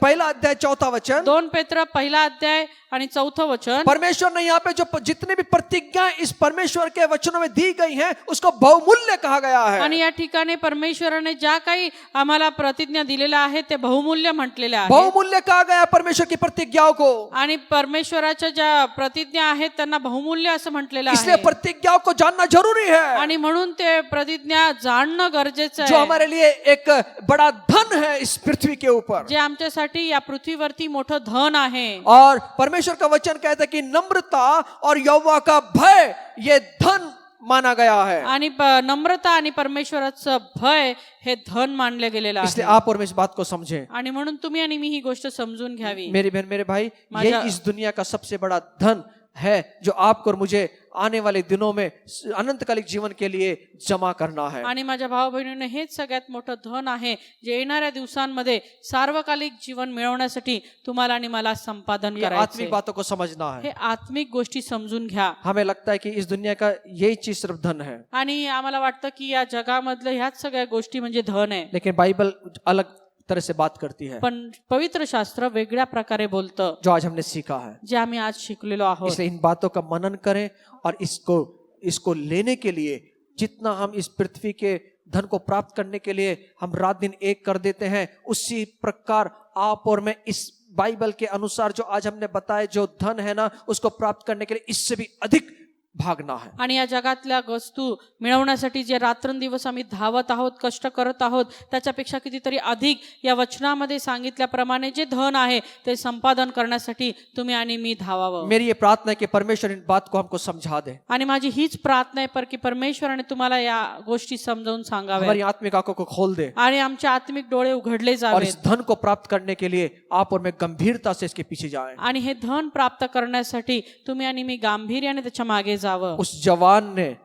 1 अध्याय 4 वचन. 2 पेत्र 1 अध्याय आणि 4 वचन. परमेश्वर ने यहाँ पे जो जितने भी प्रतिज्ञाएं इस परमेश्वर के वचनों में दी गई हैं उसको बहुमूल्य कहा गया है. आणि या ठिकाणी परमेश्वराने ज्या काही आम्हाला प्रतिज्ञा दिलेल्या आहेत ते बहुमूल्य म्हटलेल्या आहेत. बहुमूल्य कहा गया परमेश्वर की प्रतिज्ञाओं को. आणि परमेश्वराच्या ज्या प्रतिज्ञा आहेत त्यांना बहुमूल्य असं म्हटलेलं इसलिए आहे. प्रतिज्ञाओं को जानना जरूरी है. आणि म्हणून ते प्रतिज्ञा जाणणं गरजेचं जो आहे. हमारे लिए एक बड़ा धन है इस पृथ्वी के ऊपर. जे आमच्यासाठी या पृथ्वीवरती मोठं धन आहे. और परमेश्वर का वचन कहता है कि नम्रता और यहोवा का भय ये धन माना गया है. आणि नम्रता आणि परमेश्वराचं भय हे धन मानले गेलेलं इसलिए आहे. आप और मैं इस बात को समझें. आणि म्हणून तुम्ही आणि मी ही गोष्ट समजून घ्यावी. मेरी बहन, मेरे भाई, ये इस दुनिया का सबसे बड़ा धन है जो आपको और मुझे आने वाले दिनों में अनंतकालिक जीवन के लिए जमा करना है. आणि माझ्या भाऊ बहिणींनो हेच सगळ्यात मोठं धन आहे जे येणाऱ्या दिवसांमध्ये सार्वकालिक जीवन मिळवण्यासाठी तुम्हाला आणि मला संपादन ये करायचं आत्मिक बातों को समझना है. हे आत्मिक गोष्टी समजून घ्या. हमें लगता है कि इस दुनिया का यही चीज सिर्फ धन है. आणि आम्हाला वाटतं की या जगामधलं ह्याच सगळ्या गोष्टी म्हणजे धन आहे. लेकिन बाइबल अलग तरह से बात करती है पण पवित्र शास्त्र वेगळ्या प्रकारे बोलतं जो आज हमने सीखा है. जे आम्ही आज शिकलेलो आहोत. इसलिए इन बातों का मनन करें और इसको लेने के लिए जितना हम इस पृथ्वी के धन को प्राप्त करने के लिए हम रात दिन एक कर देते हैं, उसी प्रकार आप और मैं इस बाइबल के अनुसार जो आज हमने बताया जो धन है ना, उसको प्राप्त करने के लिए इससे भी अधिक भागना है। आणि या जगातल्या वस्तू मिळवण्यासाठी जे रात्रंदिवस आम्ही धावत आहोत, कष्ट करत आहोत, त्याच्यापेक्षा कितीतरी अधिक या वचनामध्ये सांगितल्याप्रमाणे जे धन आहे ते संपादन करण्यासाठी तुम्ही आणि मी धावावं. मेरी ये प्रार्थना है कि परमेश्वर इन बात को हमको समझा दे, आणि माझी हीच प्रार्थना आहे की परमेश्वराने तुम्हाला या गोष्टी समजावून सांगाव्या हमारी आत्मिक आंखों को खोल दे आणि आमचे आत्मिक डोळे उघडले और जावेत इस धन को प्राप्त करने के लिए आप और मैं गंभीरता से इसके पीछे जाएं। आणि हे धन प्राप्त करण्यासाठी तुम्ही आणि मी गांभीर्याने त्याच्या मागे जावं. उस जवान ने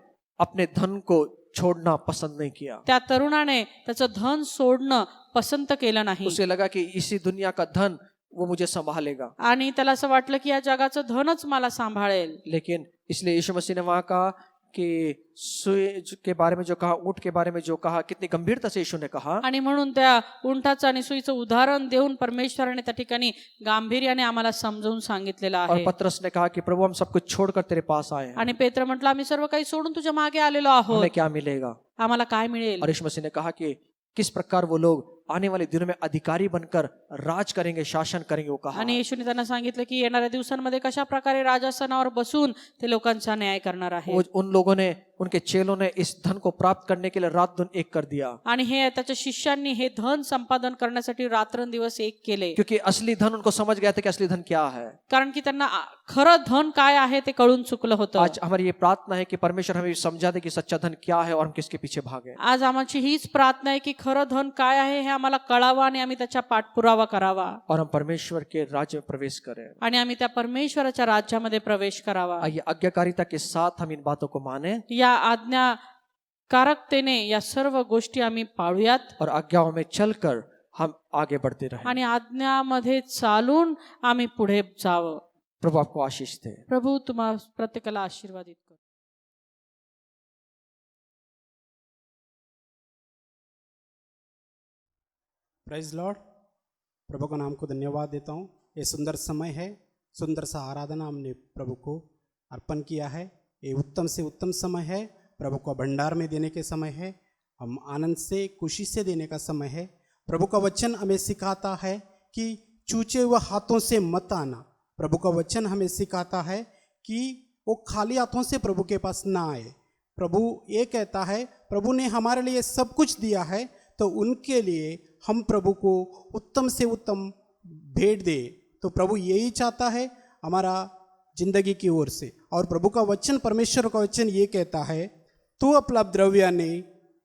अपने धन को छोड़ना पसंद नहीं किया। त्या तरुणाने त्याचं धन सोडणं पसंत केलं नाही उसे लगा कि इसी दुनिया का धन वो मुझे संभालेगा, आणि त्याला असं वाटलं की या जगाचं धनच मला सांभाळेल. लेकिन इसलिए यीशु मसीह ने वहां कहा कि सुई के बारे में जो कहा, ऊंट के बारे में जो कहा, कितनी गंभीरता से यीशु ने कहा। आणि म्हणून त्या उंटाचं आणि सुईचं उदाहरण देऊन परमेश्वराने त्या ठिकाणी गांभीर्याने आम्हाला समजावून सांगितलेलं और आहे. पतरस ने कहा कि प्रभु हम सब कुछ छोड़कर तेरे पास आए हैं, आणि पेत्र म्हटलं आम्ही सर्व काही सोडून तुझ्या मागे आलेलो आहोत, हमें क्या मिलेगा? आम्हाला काय मिळेल? और यीशु मसीह ने कहा कि किस प्रकार वो लोग आने वाले दिनों में अधिकारी बनकर राज करेंगे, शासन करेंगे, वो कहा। आणि येशूने त्यांना सांगितलं की येणाऱ्या दिवसांमध्ये कशा प्रकारे राजासनावर बसून ते लोकांचा न्याय करणार आहे. वो उन लोगों ने, उनके चेलों ने इस धन को प्राप्त करने के लिए रात दिन एक कर दिया, आणि हे त्याच्या शिष्यांनी हे धन संपादन करण्यासाठी रात्रंदिवस एक केले, क्योंकि असली धन उनको समझ गया था कि असली धन क्या है। कारण की त्यांना खरं धन काय आहे ते कळून चुकलं होतं. आज हमारी ये प्रार्थना है कि परमेश्वर हमें समझा दे कि सच्चा धन क्या है और हम किसके पीछे भागे। आज आमची हीच प्रार्थना आहे की खरं धन काय आहे हे आम्हाला कळावं आणि आम्ही त्याचा पाठपुरावा करावा और हम परमेश्वर के राज्य में प्रवेश करें। आणि आम्ही त्या परमेश्वराच्या राज्यामध्ये प्रवेश करावा. आइए आज्ञाकारिता के साथ हम इन बातों को माने या आज्ञाकारकतेने या सर्व गोष्टी आम्ही पाळूयात और आज्ञाओं में चलकर हम आगे बढ़ते रहें। आणि आज्ञामध्ये चालून आम्ही पुढे जावं. प्रभु आपको आशीष दे। प्रभू तुम्हा प्रत्येकाला आशीर्वादित कर. Praise Lord. प्रभु का नाम को धन्यवाद देता हूँ। ये सुंदर समय है, सुंदर सा आराधना हमने प्रभु को अर्पण किया है। ये उत्तम से उत्तम समय है, प्रभु को भंडार में देने के समय है, हम आनंद से खुशी से देने का समय है। प्रभु का वचन हमें सिखाता है कि चूचे हुए हाथों से मत आना। प्रभु का वचन हमें सिखाता है कि वो खाली हाथों से प्रभु के पास ना आए। प्रभु ये कहता है, प्रभु ने हमारे लिए सब कुछ दिया है, तो उनके लिए हम प्रभु को उत्तम से उत्तम भेंट दे। तो प्रभु यही चाहता है हमारा जिंदगी की ओर से। और प्रभु का वचन, परमेश्वर का वचन ये कहता है, तू आपला द्रव्याने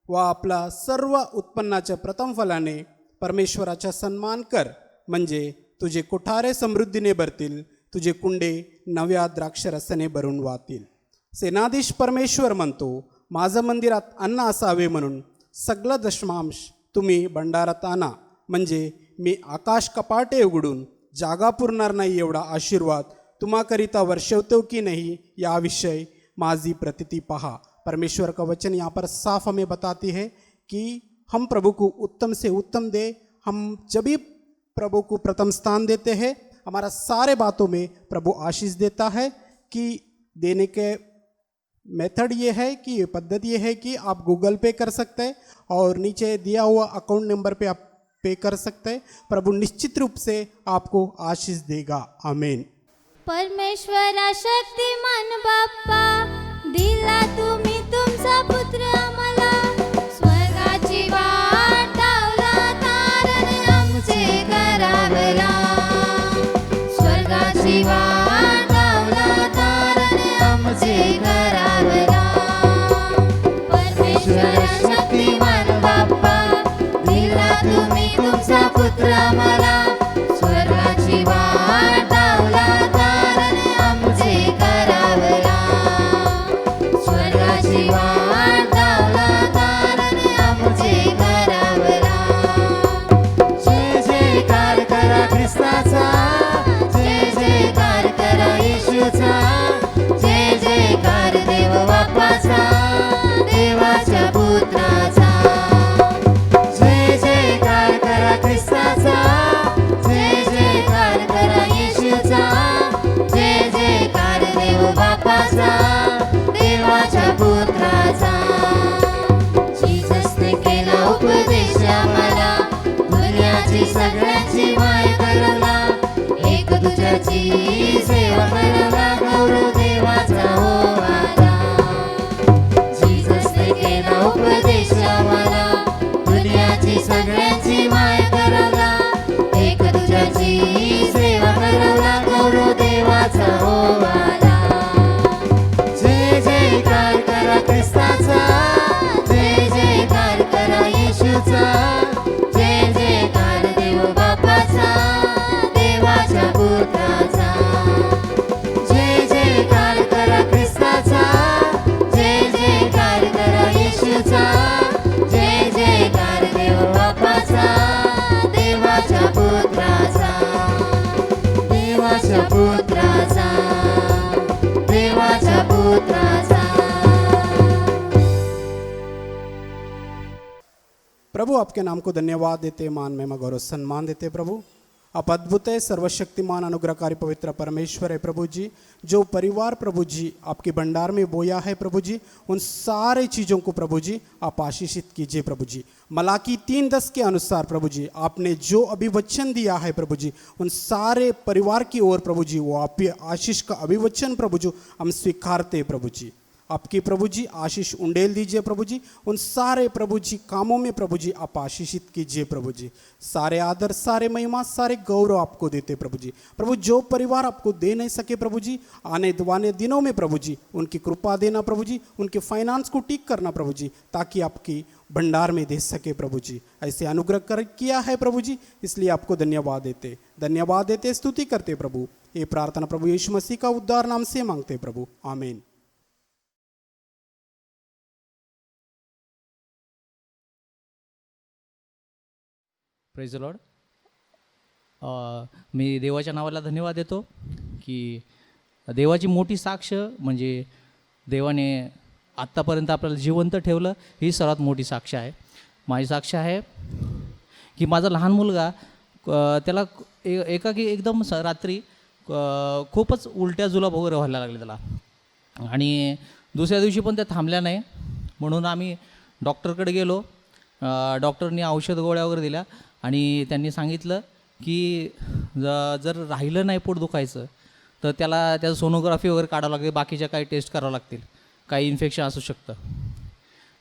व आपला सर्व उत्पन्नाच्या प्रथम फलाने परमेश्वराचा सन्मान कर, म्हणजे तुझे कोठारे समृद्धीने भरतील, तुझे कुंडे नव्या द्राक्षरसाने भरून वाहतील. सेनाधीश परमेश्वर म्हणतो, माझं मंदिरात अन्न असावे म्हणून सगळं दशमांश तुम्ही भंडारात आणा, म्हणजे मी आकाश कपाटे उघडून जागा पुरणार नाही एवढा आशीर्वाद तुम्हाकरिता वर्षवतो की नहीं, याविषयी माझी प्रतीति पहा. परमेश्वर का वचन यहाँ पर साफ हमें बताती है कि हम प्रभु को उत्तम से उत्तम दे। हम जब भी प्रभु को प्रथम स्थान देते हैं, हमारा सारे बातों में प्रभु आशीष देता है। कि देने के मेथड ये है कि ये पद्धति ये है कि आप गूगल पे कर सकते हैं और नीचे दिया हुआ अकाउंट नंबर पे आप पे कर सकते हैं। प्रभु निश्चित रूप से आपको आशीष देगा। आमीन। परमेश्वरा शक्तिमान बाप्पा, दिला तुम्ही तुमचा पुत्र आम्हाला, स्वर्गाची वाट लावला तारण आमचे करावला, स्वर्गाची वाट लावला तारण आमचे करावला. परमेश्वरा शक्तिमान बाप्पा, दिला तुम्ही तुमचा पुत्र आम्हाला, स्वर्गाची वाट लावला तारण आमचे करावला, स्वर्गाची वाट लावला तारण आमचे करावला. जय जयकार करा ख्रिस्ताचा, जय जयकार करा येशूचा, जय जयकार देव बाप्पाचा, देवाच्या पुत्राचा. जय जयकार करा ख्रिस्ताचा, जय जयकार करा येशूचा, जय जयकार देव बाप्पाचा, देवाच्या पुत्राचा. जीससने केला उपदेश आम्हाला, दुनियाची सगळ्यांची माय करवला, एक दुजाची सेवा करवला, गौरव देवाचा हो आला. प्रभु आपके नाम को धन्यवाद देते, मान महिमा गौरव सम्मान देते प्रभु। आप अद्भुत है, सर्वशक्तिमान अनुग्रहकारी पवित्र परमेश्वर है प्रभु जी। जो परिवार प्रभु जी आपके भंडार में बोया है प्रभु जी, उन सारे चीज़ों को प्रभु जी आप आशीषित कीजिए प्रभु जी। मलाकी 3:10 के अनुसार प्रभु जी आपने जो अभिवचन दिया है प्रभु जी, उन सारे परिवार की ओर प्रभु जी वो आप आशीष का अभिवचन प्रभु जी हम स्वीकारते प्रभु जी। आपकी प्रभु जी आशीष उंडेल दीजिए प्रभु जी। उन सारे प्रभु जी कामों में प्रभु जी आप आशीषित कीजिए प्रभु जी। सारे आदर, सारे महिमा, सारे गौरव आपको देते प्रभु जी। प्रभु जो परिवार आपको दे नहीं सके प्रभु जी, आने वाले दिनों में प्रभु जी उनकी कृपा देना प्रभु जी, उनके फाइनेंस को ठीक करना प्रभु जी, ताकि आपकी भंडार में दे सके प्रभु जी। ऐसे अनुग्रह कर किया है प्रभु जी, इसलिए आपको धन्यवाद देते, स्तुति करते प्रभु। ये प्रार्थना प्रभु यीशु मसीह का उद्धार नाम से मांगते प्रभु, आमीन। Praise the Lord. मी देवाच्या नावाला धन्यवाद देतो की देवाची मोठी साक्ष म्हणजे देवाने आत्तापर्यंत आपल्याला जिवंत ठेवलं, ही सर्वात मोठी साक्ष आहे। माझी साक्ष आहे की माझा लहान मुलगा त्याला एकाकी एकदम रात्री खूपच उलट्या जुलाब वगैरे व्हायला लागले त्याला, आणि दुसऱ्या दिवशी पण त्या थांबल्या नाही, म्हणून आम्ही डॉक्टरकडे गेलो। डॉक्टरनी औषध गोळ्या वगैरे दिल्या आणि त्यांनी सांगितलं की जर राहिलं नाही पोट दुखायचं तर त्याचं सोनोग्राफी वगैरे काढावं लागेल, बाकीच्या काही टेस्ट करावं लागतील, काही इन्फेक्शन असू शकतं।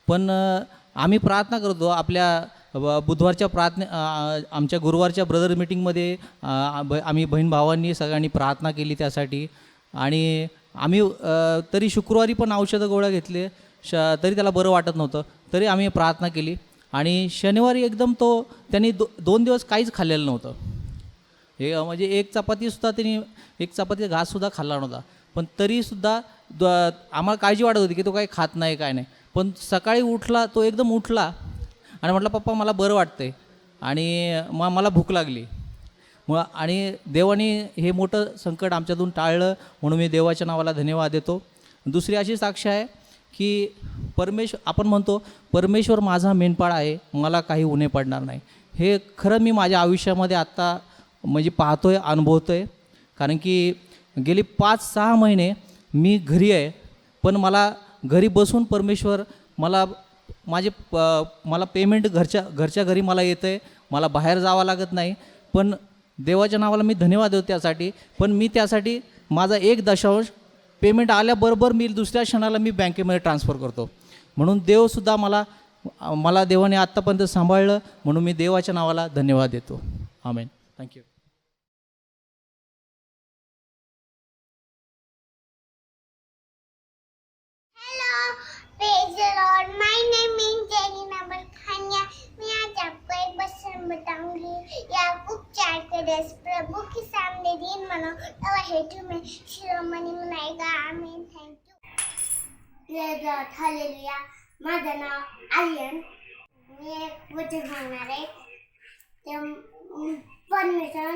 पण आम्ही प्रार्थना करतो, आपल्या बुधवारच्या आमच्या गुरुवारच्या ब्रदर मीटिंगमध्ये आम्ही बहीण भावांनी सगळ्यांनी प्रार्थना केली त्यासाठी, आणि आम्ही तरी शुक्रवारी पण औषधं गोळ्या घेतले, तरी त्याला बरं वाटत नव्हतं, तरी आम्ही प्रार्थना केली, आणि शनिवारी एकदम त्यांनी 2 दिवस काहीच खाल्लेलं नव्हतं। हे म्हणजे एक चपाती घाससुद्धा खाल्ला नव्हता, पण तरीसुद्धा आम्हाला काळजी वाटत होती की तो काही खात नाही काय नाही। पण सकाळी उठला, तो एकदम उठला आणि म्हटलं पप्पा मला बरं वाटतंय आणि मला भूक लागली, आणि देवाने हे मोठं संकट आमच्यातून टाळलं, म्हणून मी देवाच्या नावाला धन्यवाद देतो। दुसरी अशी साक्ष आहे की आपण म्हणतो परमेश्वर माझा मेंढपाळ आहे, मला काही उणे पडणार नाही। हे खरं मी माझ्या आयुष्यामध्ये आत्ता म्हणजे पाहतोय, अनुभवतोय, कारण की गेली 5-6 महिने मी घरी आहे, पण मला घरी बसून परमेश्वर मला पेमेंट घरच्या घरी मला येतं आहे, मला बाहेर जावं लागत नाही। पण देवाच्या नावाला मी धन्यवाद देतो त्यासाठी। पण मी त्यासाठी माझा 1/10 पेमेंट आल्याबरोबर मी दुसऱ्या क्षणाला मी बँकेमध्ये ट्रान्सफर करतो, म्हणून देवसुद्धा मला देवाने आत्तापर्यंत सांभाळलं, म्हणून मी देवाच्या नावाला धन्यवाद देतो, amen. Thank you. Hello, praise the Lord. My name is Jenina Barkhania. मैं आज आपको एक वचन बताऊंगी। याकूब 4:10, प्रभु के सामने दिन मनाओ तब हेतु में शिरोमणि मनाएगा, आमीन। Thank you. Praise Lord, hallelujah. माझं नाव आर्यन। मी एक वचन सांगणार आहे। ते परमेश्वर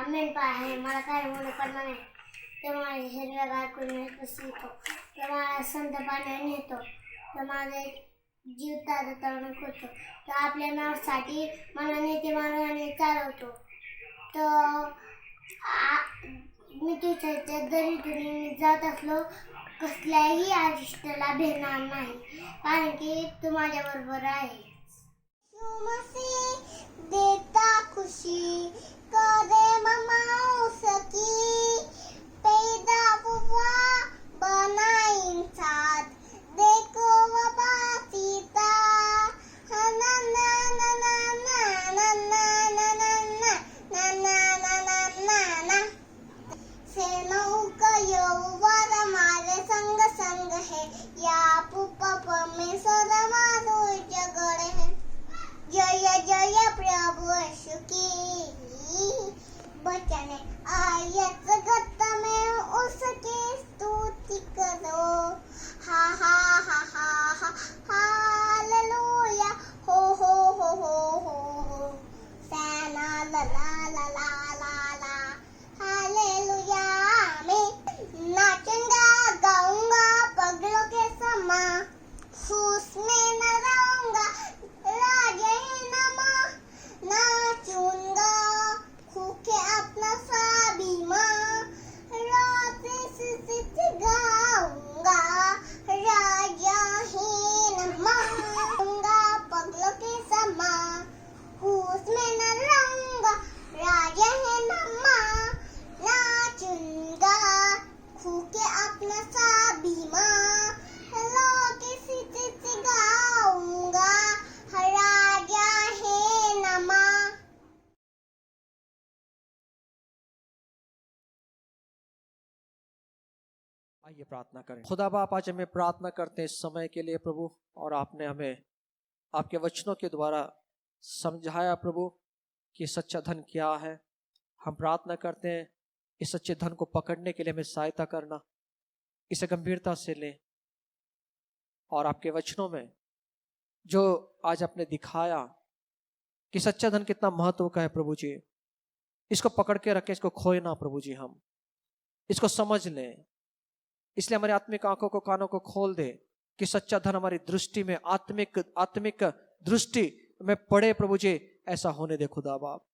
मेंढपाळ आहे, मला काय उणे पडणार नाही। ते माझ्या हिरव्यागार करून बसवितो, ते मला संत पाण्याने नेतो, ते माझे जीव ताजतवाने करतो, तो आपल्या नावासाठी मला नेते मार्गाने चालवतो। तर मी तुझ्या दरीतून जात असलो कसल्याही आशिष्टाला भेटणार नाही, कारण की तू माझ्याबरोबर आहे। देता खुशी करे ममाओ सकी, पैदा हुआ बना इंसान, देखो वबा सीता, ना ना ना ना ना ना ना ना ना ना ना ना ना ना। सेनाओं का यहोवा हमारे संग संग है, या पुप्पा परमेश्वर हमारो जगड़ है। जय जय प्रभु यीशु की बचन आयत गत में उसकी स्तुति करो। हा हा हा हा हा हालेलुया, हो हो हो हो हो, सैना ला ला ला ला ला ला, हालेलुया। मैं नाचूंगा गाऊंगा पगलों के सम आइए प्रार्थना करें। खुदा बाप, आज हमें प्रार्थना करते हैं इस समय के लिए प्रभु, और आपने हमें आपके वचनों के द्वारा समझाया प्रभु कि सच्चा धन क्या है। हम प्रार्थना करते हैं इस सच्चे धन को पकड़ने के लिए हमें सहायता करना, इसे गंभीरता से लें, और आपके वचनों में जो आज आपने दिखाया कि सच्चा धन कितना महत्व का है प्रभु जी, इसको पकड़ के रखें, इसको खोए ना प्रभु जी, हम इसको समझ लें। इसलिए हमारी आत्मिक आंखों को, कानों को खोल दे कि सच्चा धन हमारी दृष्टि में, आत्मिक दृष्टि में पड़े प्रभु जी, ऐसा होने दे खुदा बाप,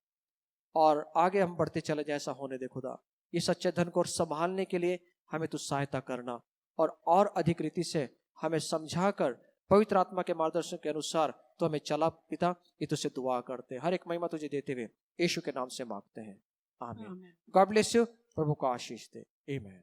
और आगे हम बढ़ते चले जाए, ऐसा होने दे खुदा। ये सच्चे धन को संभालने के लिए हमें तू सहायता करना, और अधिक रीति से हमें समझाकर पवित्र आत्मा के मार्गदर्शन के अनुसार तो हमें चला पिता। ये तुझसे दुआ करते हैं, हर एक महिमा तुझे देते हुए यीशु के नाम से मांगते हैं, आमीन। God bless you. प्रभु को आशीष दे। आमीन।